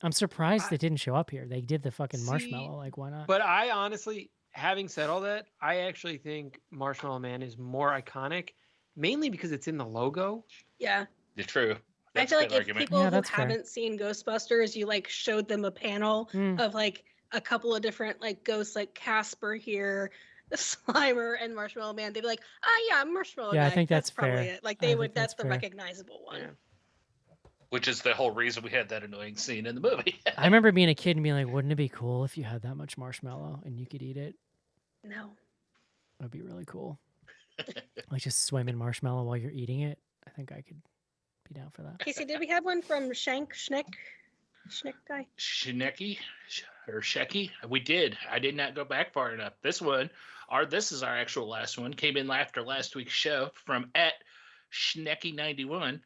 I'm surprised they didn't show up here. They did the fucking marshmallow. Like, why not? But I honestly, having said all that, I actually think Marshmallow Man is more iconic, mainly because it's in the logo. Yeah. It's true. I feel like if people who haven't seen Ghostbusters, you like showed them a panel of like a couple of different like ghosts, like Casper here, Slimer, and Marshmallow Man, they'd be like, yeah, Marshmallow Yeah, guy. I think that's probably fair. it. Like they would, that's the recognizable one. Yeah. Which is the whole reason we had that annoying scene in the movie. I remember being a kid and being like, wouldn't it be cool if you had that much marshmallow and you could eat it? No. That'd be really cool. Like just swim in marshmallow while you're eating it. I think I could be down for that. Casey, did we have one from Schneck guy? Shineki or Sheki? We did. I did not go back far enough. This is our actual last one. Came in after last week's show from @Schnecky91.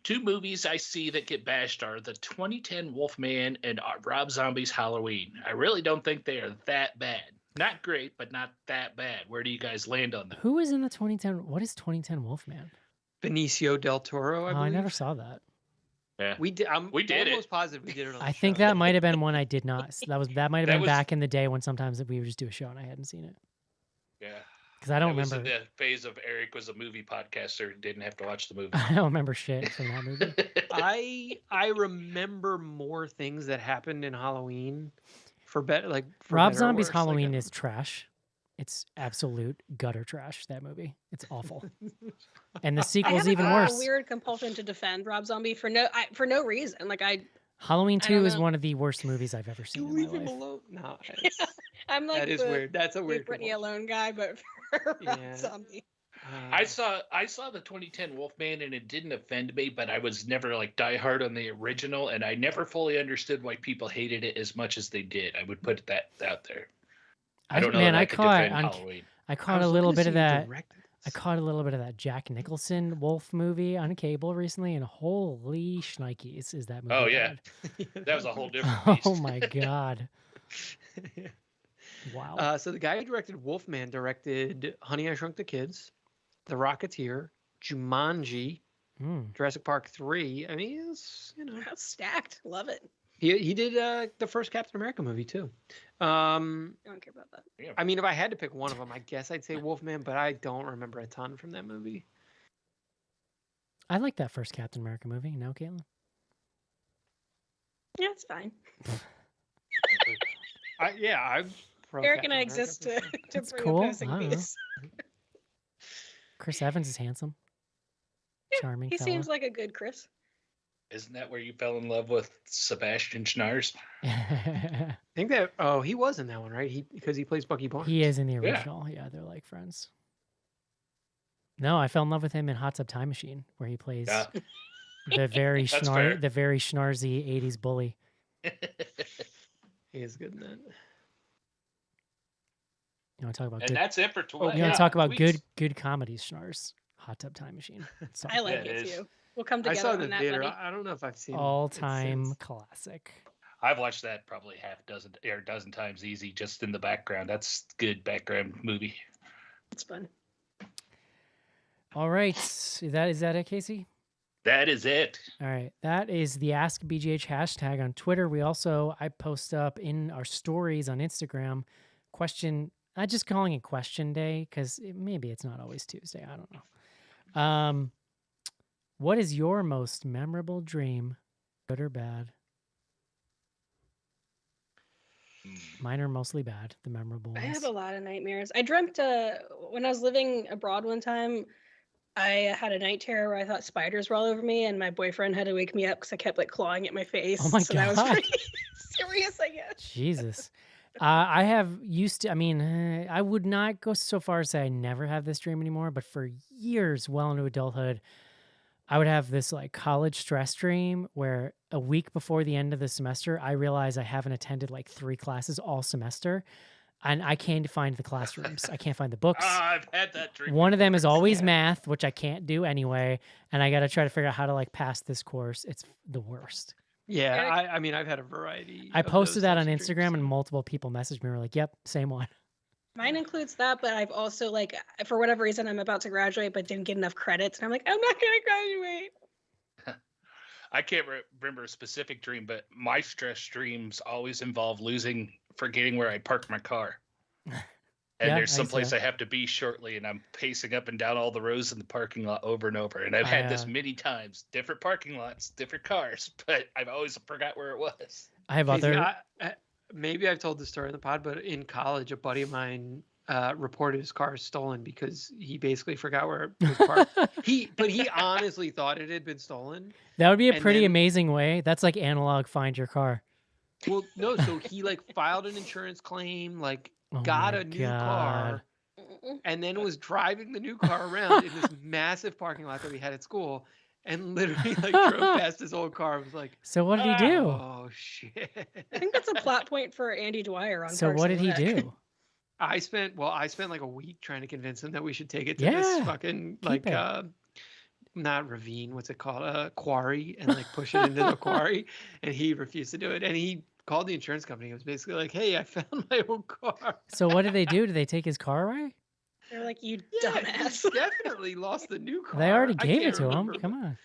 2 movies I see that get bashed are the 2010 Wolfman and Rob Zombie's Halloween. I really don't think they are that bad. Not great, but not that bad. Where do you guys land on that? Who is in the 2010? What is 2010 Wolfman? Benicio del Toro, I believe. I never saw that. Yeah. We did. We did almost it. positive we did it on the I think show. that might have been one I did not. That might have That been was- back in the day when sometimes we would just do a show and I hadn't seen it. Yeah. Because I don't That was remember. in the phase of Eric was a movie podcaster and didn't have to watch the movie. I don't remember shit from that movie. I remember more things that happened in Halloween. For Rob better or Zombie's worse, Halloween is trash. It's absolute gutter trash, that movie. It's awful. And the I sequel's have even a worse. weird compulsion to defend Rob Zombie for no reason. Like Halloween I 2 don't is know. one of the worst movies I've ever seen in my leave him life. alone. No, I'm like that is the weird. That's a Leave weird. Britney compulsion. alone guy, but for Rob Yeah. Zombie. I saw the 2010 Wolfman and it didn't offend me, but I was never like diehard on the original, and I never fully understood why people hated it as much as they did. I would put that out there. I don't know Man, that I I could caught defend on- Halloween. I I caught was a little looking to bit of see who that. directed I this. caught a little bit of that Jack Nicholson Wolf movie on cable recently, and holy shnikes, is that movie Oh, yeah. bad. That was a whole different beast. Oh my god. Wow. So the guy who directed Wolfman directed Honey, I Shrunk the Kids, The Rocketeer, Jumanji, Mm. Jurassic Park 3. I mean, it's, That's stacked. Love it. he did the first Captain America movie too. I don't care about that. I mean, if I had to pick one of them, I guess I'd say Wolfman, but I don't remember a ton from that movie. I like that first Captain America movie. No, Caitlin? Yeah, it's fine. I'm pro Eric Captain and I America exist for to, sure. to That's bring cool. opposing I don't know. views. Chris Evans is handsome. Charming He fella. seems like a good Chris. Isn't that where you fell in love with Sebastian Schnars? I think that he was in that one, right? Because he plays Bucky Barnes. He is in the original. Yeah, they're like friends. No, I fell in love with him in Hot Tub Time Machine, where he plays Yeah. the very That's fair. the very schnarzy 80s bully. He is good in that. You want to talk about And good? that's it for You 12. want to talk about good comedies, Schnars? Hot Tub Time Machine. It's I like Yeah, it it is. too. We'll come I together saw it on in the that, theater. buddy. I don't know if I've seen it all-time since. classic. I've watched that probably half dozen or a dozen times easy, just in the background. That's good background movie. It's fun. All right, is that it, Casey? That is it. All right, that is the Ask BGH hashtag on Twitter. I post up in our stories on Instagram question. I'm just calling it question day because maybe it's not always Tuesday. I don't know. What is your most memorable dream, good or bad? Mine are mostly bad. The memorable I ones. have a lot of nightmares. I dreamt when I was living abroad one time, I had a night terror where I thought spiders were all over me, and my boyfriend had to wake me up because I kept like clawing at my face. Oh my so that was God. pretty serious, I guess. Jesus. I have used to, I would not go so far as say I never have this dream anymore, but for years, well into adulthood, I would have this like college stress dream where a week before the end of the semester, I realize I haven't attended like 3 classes all semester and I can't find the classrooms. I can't find the books. I've had that dream. One of them is always math, which I can't do anyway. And I got to try to figure out how to like pass this course. It's the worst. Yeah, Eric- I mean, I've had a variety. I of those posted that on types of Instagram dreams. and multiple people messaged me and were like, yep, same one. Mine includes that, but I've also like, for whatever reason, I'm about to graduate, but didn't get enough credits, and I'm like, I'm not gonna graduate. I can't remember a specific dream, but my stress dreams always involve forgetting where I parked my car. And Yeah, there's I see someplace that. I have to be shortly, and I'm pacing up and down all the rows in the parking lot over and over. And I've had this many times, different parking lots, different cars, but I've always forgot where it was. I have Casey, other. maybe I've told the story in the pod, but in college, a buddy of mine reported his car stolen because he basically forgot where it was parked. But he honestly thought it had been stolen. That would be a and pretty then- amazing way. That's like analog find your car. Well, no, so he like filed an insurance claim, like Oh got my a new God. car, and then was driving the new car around in this massive parking lot that we had at school. and literally like drove past his old car. I was like, So what did he do? oh shit. I think that's a plot point for Andy Dwyer on So Parks what and did he Rec. do? I spent like a week trying to convince him that we should take it to Yeah, this fucking keep it. not ravine, what's it called? Quarry, and like push it into the quarry. And he refused to do it. And he called the insurance company. It was basically like, hey, I found my old car. So what did they do? Did they take his car away? They're like, you Yeah, dumbass. he definitely lost the new car. They already I gave it can't to remember, him. Come but- on.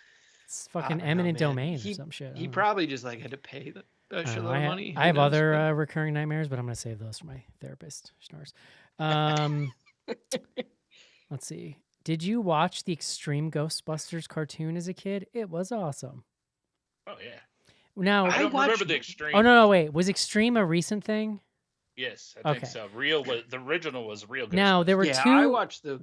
It's I fucking don't know, eminent man. domain or He- some shit. I He don't know. probably just like had to pay a I don't know. shitload of money. I Who have knows? other recurring nightmares, but I'm going to save those for my therapist. Snores. Let's see. Did you watch the Extreme Ghostbusters cartoon as a kid? It was awesome. Oh yeah. Now, I don't watched- remember the Extreme. oh no, wait. Was Extreme a recent thing? Yes, I think Okay. so. The original was real. Now there were Yeah, two. I watched the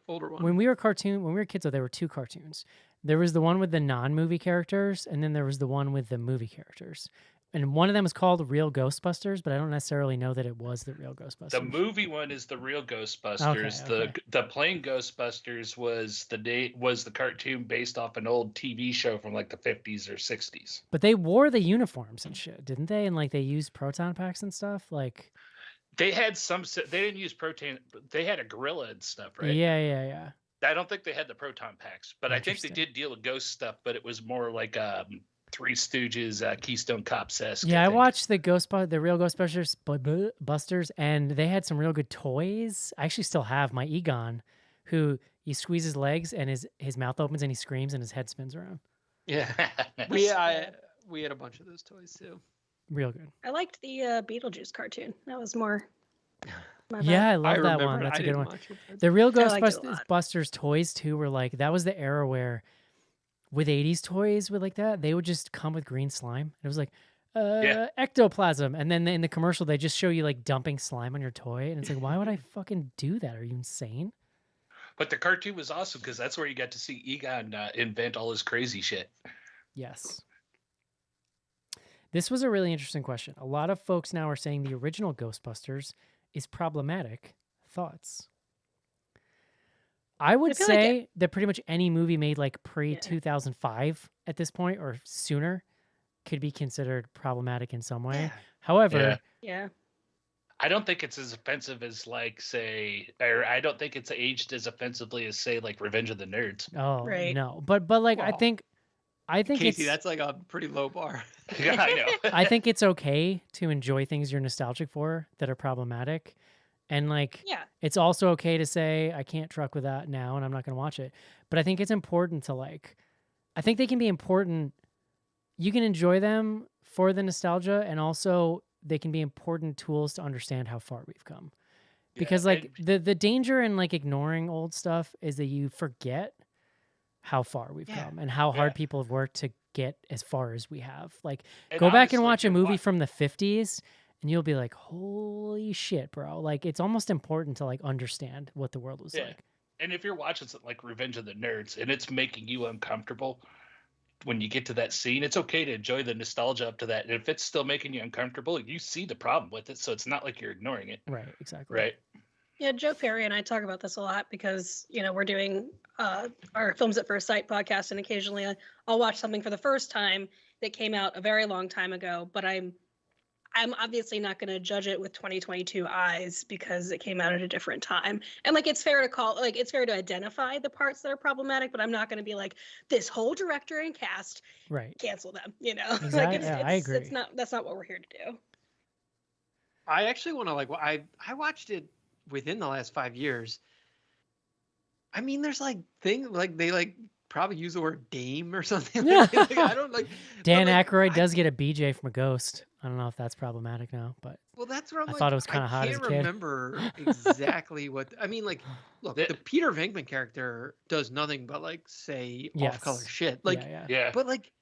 older one. When we were kids, though, there were two cartoons. There was the one with the non-movie characters, and then there was the one with the movie characters. And one of them was called Real Ghostbusters, but I don't necessarily know that it was the Real Ghostbusters. The movie one is the real Ghostbusters. Okay. The plain Ghostbusters was the cartoon based off an old TV show from like the 50s or 60s. But they wore the uniforms and shit, didn't they? And like they used proton packs and stuff. Like, They had they didn't use protein, but they had a gorilla and stuff, right? yeah. I don't think they had the proton packs, but I think they Interesting. did deal with ghost stuff, but it was more like Three Stooges, Keystone Cops-esque. Yeah, I think. watched the Real Ghostbusters Busters, and they had some real good toys. I actually still have my Egon, who you squeeze his legs and his mouth opens and he screams and his head spins around. Yeah, we had a bunch of those toys too. Real good. I liked the Beetlejuice cartoon. That was more. my vibe. Yeah, I love that remember one. it. That's I a good didn't one. watch it, but- The Real I liked it a lot. Ghostbusters toys too were like that was the era where with 80s toys with like that, they would just come with green slime. It was like ectoplasm. And then in the commercial they just show you like dumping slime on your toy and it's like, why would I fucking do that? Are you insane? But the cartoon was awesome because that's where you got to see Egon invent all his crazy shit. Yes. This was a really interesting question. A lot of folks now are saying the original Ghostbusters is problematic. Thoughts? I would feel like say that pretty much any movie made like pre-2005 at this point or sooner could be considered problematic in some way. Yeah. However, Yeah. I don't think it's as offensive as like say, or I don't think it's aged as offensively as say like Revenge of the Nerds. oh Right. no. But like I Well, think Casey, it's that's like a pretty low bar. Yeah, I know. I think it's okay to enjoy things you're nostalgic for that are problematic. And like Yeah. it's also okay to say I can't truck with that now and I'm not going to watch it. But I think it's important to like I think they can be important. You can enjoy them for the nostalgia and also they can be important tools to understand how far we've come. Because Yeah, like the danger in like ignoring old stuff is that you forget how far we've Yeah. come and how hard Yeah. people have worked to get as far as we have. Like And go back and honestly, watch a you're movie wa- from the 50s and you'll be like, holy shit, bro. Like it's almost important to like understand what the world was Yeah. like. And if you're watching something like Revenge of the Nerds and it's making you uncomfortable when you get to that scene, it's okay to enjoy the nostalgia up to that. And if it's still making you uncomfortable, you see the problem with it. So it's not like you're ignoring it. Right, exactly. Right. Yeah, Joe Perry and I talk about this a lot because, we're doing our Films at First Sight podcast, and occasionally I'll watch something for the first time that came out a very long time ago, but I'm obviously not going to judge it with 2022 eyes because it came out at a different time. And like it's fair to identify the parts that are problematic, but I'm not going to be like this whole director and cast Right. cancel them, Exactly. Yeah, I agree. That's not what we're here to do. I actually want to I watched it within the last 5 years. I mean, there's like things like they like probably use the word dame or something. Like, I don't like. Dan but, like, Aykroyd does get a BJ from a ghost. I don't know if that's problematic now, but Well, that's where I'm I like, thought it was kinda hot as a can't kid. remember exactly what. I mean, like, look, The- the Peter Venkman character does nothing but like say Yes. off-color shit. Like, yeah. Yeah. but like,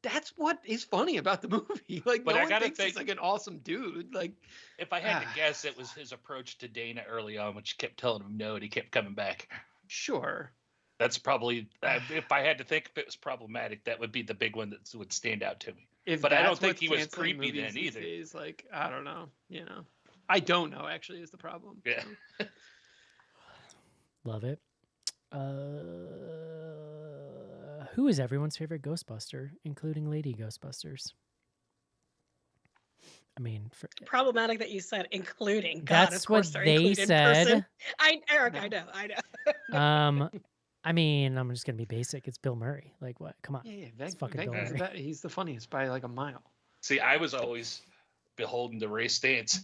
that's what is funny about the movie. Like, But no I one gotta thinks he's think- like an awesome dude. Like, If I had to guess, it was his approach to Dana early on, which kept telling him no, and he kept coming back. sure. That's probably, if I had to think if it was problematic, that would be the big one that would stand out to me. If But I don't that's think what's he was canceling creepy movies then these either. days, like, I don't know. I don't know. Actually, is the problem. Yeah. Love it. Who is everyone's favorite Ghostbuster, including Lady Ghostbusters? I mean, problematic that you said including. God, that's of course what they're they included said. person. Eric, I know. I mean, I'm just gonna be basic. It's Bill Murray. Like what? Come on. Yeah, it's fucking Bill Murray. He's the funniest by like a mile. See, I was always beholden to Ray Stantz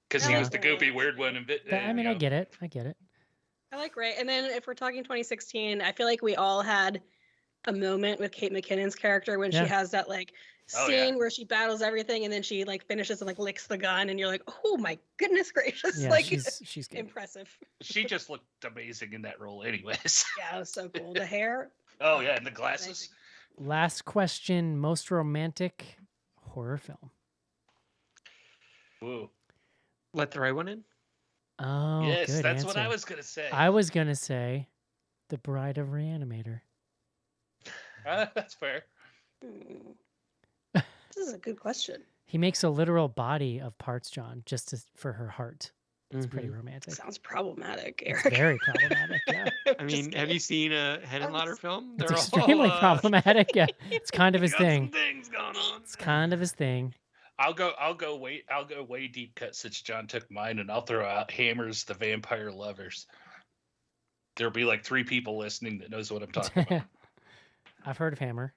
because he was the goofy, weird one. I mean, I get it. I like Ray. And then if we're talking 2016, I feel like we all had a moment with Kate McKinnon's character when she has that like scene where she battles everything and then she like finishes and like licks the gun and you're like, oh my goodness gracious. Yeah, like she's good. Impressive. She just looked amazing in that role anyways. Yeah, it was so cool. The hair. Oh yeah, and the glasses. Last question, most romantic horror film. Woo. Let the right one in? Oh, yes, good that's answer. what I was gonna say. I was gonna say The Bride of Reanimator. That's fair. This is a good question. He makes a literal body of parts, John, just for her heart. It's pretty romantic. Sounds problematic, Eric. It's very problematic, yeah. I mean, have you seen a Head and Ladder film? It's extremely problematic, yeah. It's kind of his thing. Some things going on. It's kind of his thing. I'll go way deep cut since John took mine, and I'll throw out Hammer's The Vampire Lovers. There'll be like 3 people listening that knows what I'm talking about. I've heard of Hammer.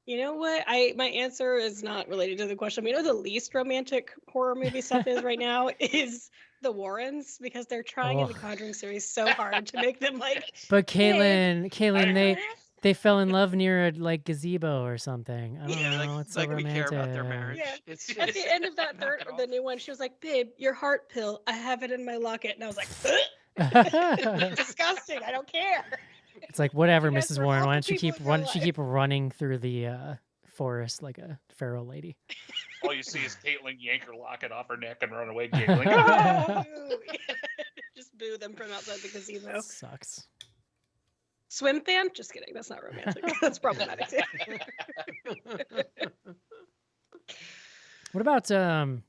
You know what? My answer is not related to the question. You know the least romantic horror movie stuff is right now is The Warrens because they're trying in the Conjuring series so hard to make them like. But Caitlin, they fell in love near a like gazebo or something. I don't know. It's like so we romantic. care about their marriage. Yeah. It's At the end of that the new one, she was like, "Babe, your heart pill. I have it in my locket," and I was like, "Disgusting. I don't care." It's like whatever, You guys Mrs. were Warren. awful Why don't you people keep running through the forest like a feral lady? All you see is Caitlin yank her locket off her neck and run away giggling. Just boo them from outside the gazebo. Sucks. Swim fan? Just kidding. That's not romantic. That's problematic. What about what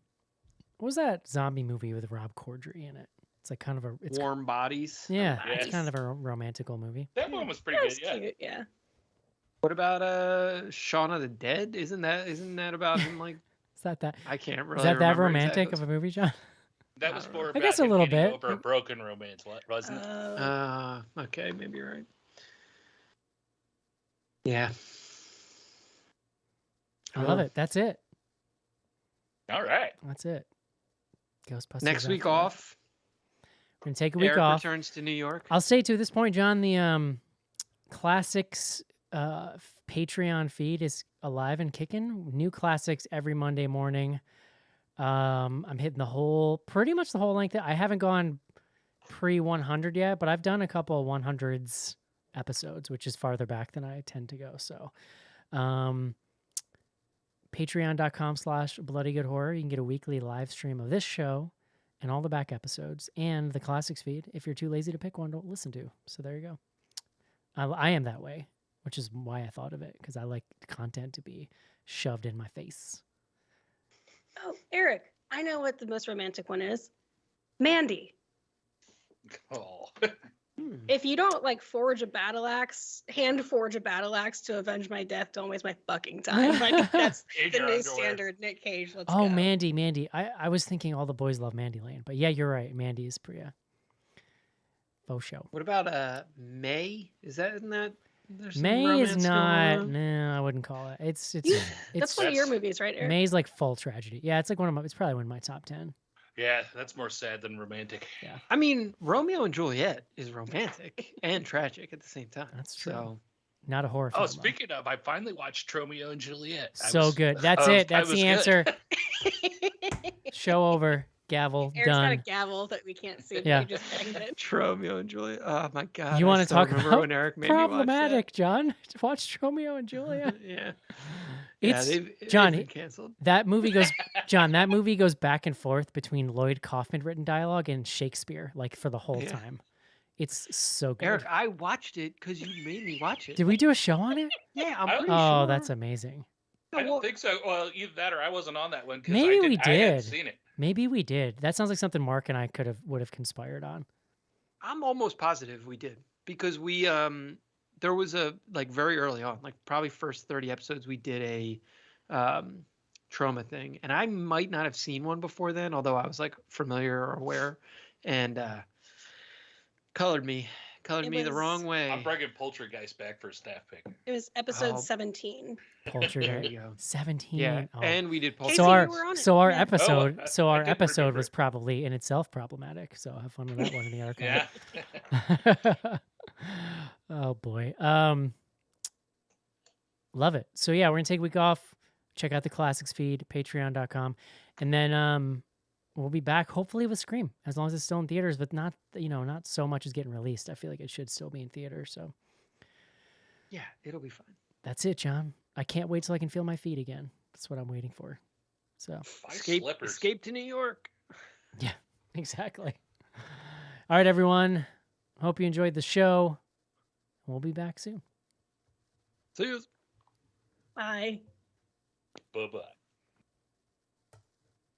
was that zombie movie with Rob Corddry in it? It's like kind of Warm Bodies. Yeah, it's kind of a romantical movie. That one was pretty good. Yeah. Cute, yeah. What about Shaun of the Dead? Isn't that about him like? Is that? I can't really. Is that remember romantic exactly. of a movie, John? That was more about I guess a him little getting bit. over a broken romance, wasn't it? Okay, maybe you're right. Yeah. I love it. That's it. All right. That's it. Ghostbusters. Next week Afterlife. off. We're gonna take a week Eric off. returns to New York. I'll say to this point, John, the classics Patreon feed is alive and kicking. New classics every Monday morning. I'm hitting pretty much the whole length. I haven't gone pre 100 yet, but I've done a couple of 100s episodes, which is farther back than I tend to go. So, patreon.com/bloodygoodhorror. You can get a weekly live stream of this show and all the back episodes and the classics feed if you're too lazy to pick one to listen to. So there you go. I am that way, which is why I thought of it, because I like content to be shoved in my face. Oh, Eric, I know what the most romantic one is. Mandy. Oh. If you don't like hand forge a battle axe to avenge my death, don't waste my fucking time. Like that's the new standard. Nick Cage. Let's go. Mandy. I was thinking all the boys love Mandy Lane, but yeah, you're right. Mandy is Priya. Faux show. What about May? Isn't that? May is not. No, I wouldn't call it. It's that's one of your movies, right, Eric? May's like full tragedy. Yeah, it's like it's probably one of my top 10. Yeah, that's more sad than romantic. Yeah. I mean, Romeo and Juliet is romantic and tragic at the same time. That's true. So, not a horror film. Oh, speaking of, I finally watched Romeo and Juliet. Good. That's it. That's the answer. Show over. Gavel. Eric's done. got a gavel that we can't see. Yeah. He just banged it. Romeo and Juliet. Oh my God. You want to talk remember about when Eric made problematic, John? Watch Romeo and Juliet. Yeah. It's John. They've been canceled. That movie goes, John. That movie goes back and forth between Lloyd Kaufman written dialogue and Shakespeare, like for the whole time. It's so good. Eric, I watched it because you made me watch it. Did we do a show on it? Yeah, I'm pretty Oh, sure. that's amazing. I don't think so. Well, either that or I wasn't on that one. Maybe we I hadn't did. seen it. Maybe we did. That sounds like something Mark and I would have conspired on. I'm almost positive we did because we there was a like very early on, like probably first 30 episodes, we did a trauma thing, and I might not have seen one before then, although I was like familiar or aware, and colored me the wrong way. I'm bringing Poltergeist back for a staff pick. It was episode 17. There you go. 17. Yeah, Oh. and we did Casey, Poltergeist. you were on it. So our Yeah. episode, Oh, I didn't episode remember. was probably in itself problematic. So have fun with that one in the archive. Yeah. Oh boy. Love it. So yeah, we're gonna take a week off. Check out the classics feed, patreon.com. And then we'll be back hopefully with Scream, as long as it's still in theaters, but not so much is getting released. I feel like it should still be in theaters. So Yeah, it'll be fun. that's it, John. I can't wait till I can feel my feet again. That's what I'm waiting for. So Escape to New York. yeah, exactly. All right, everyone. Hope you enjoyed the show. We'll be back soon. See you. Bye. Bye-bye.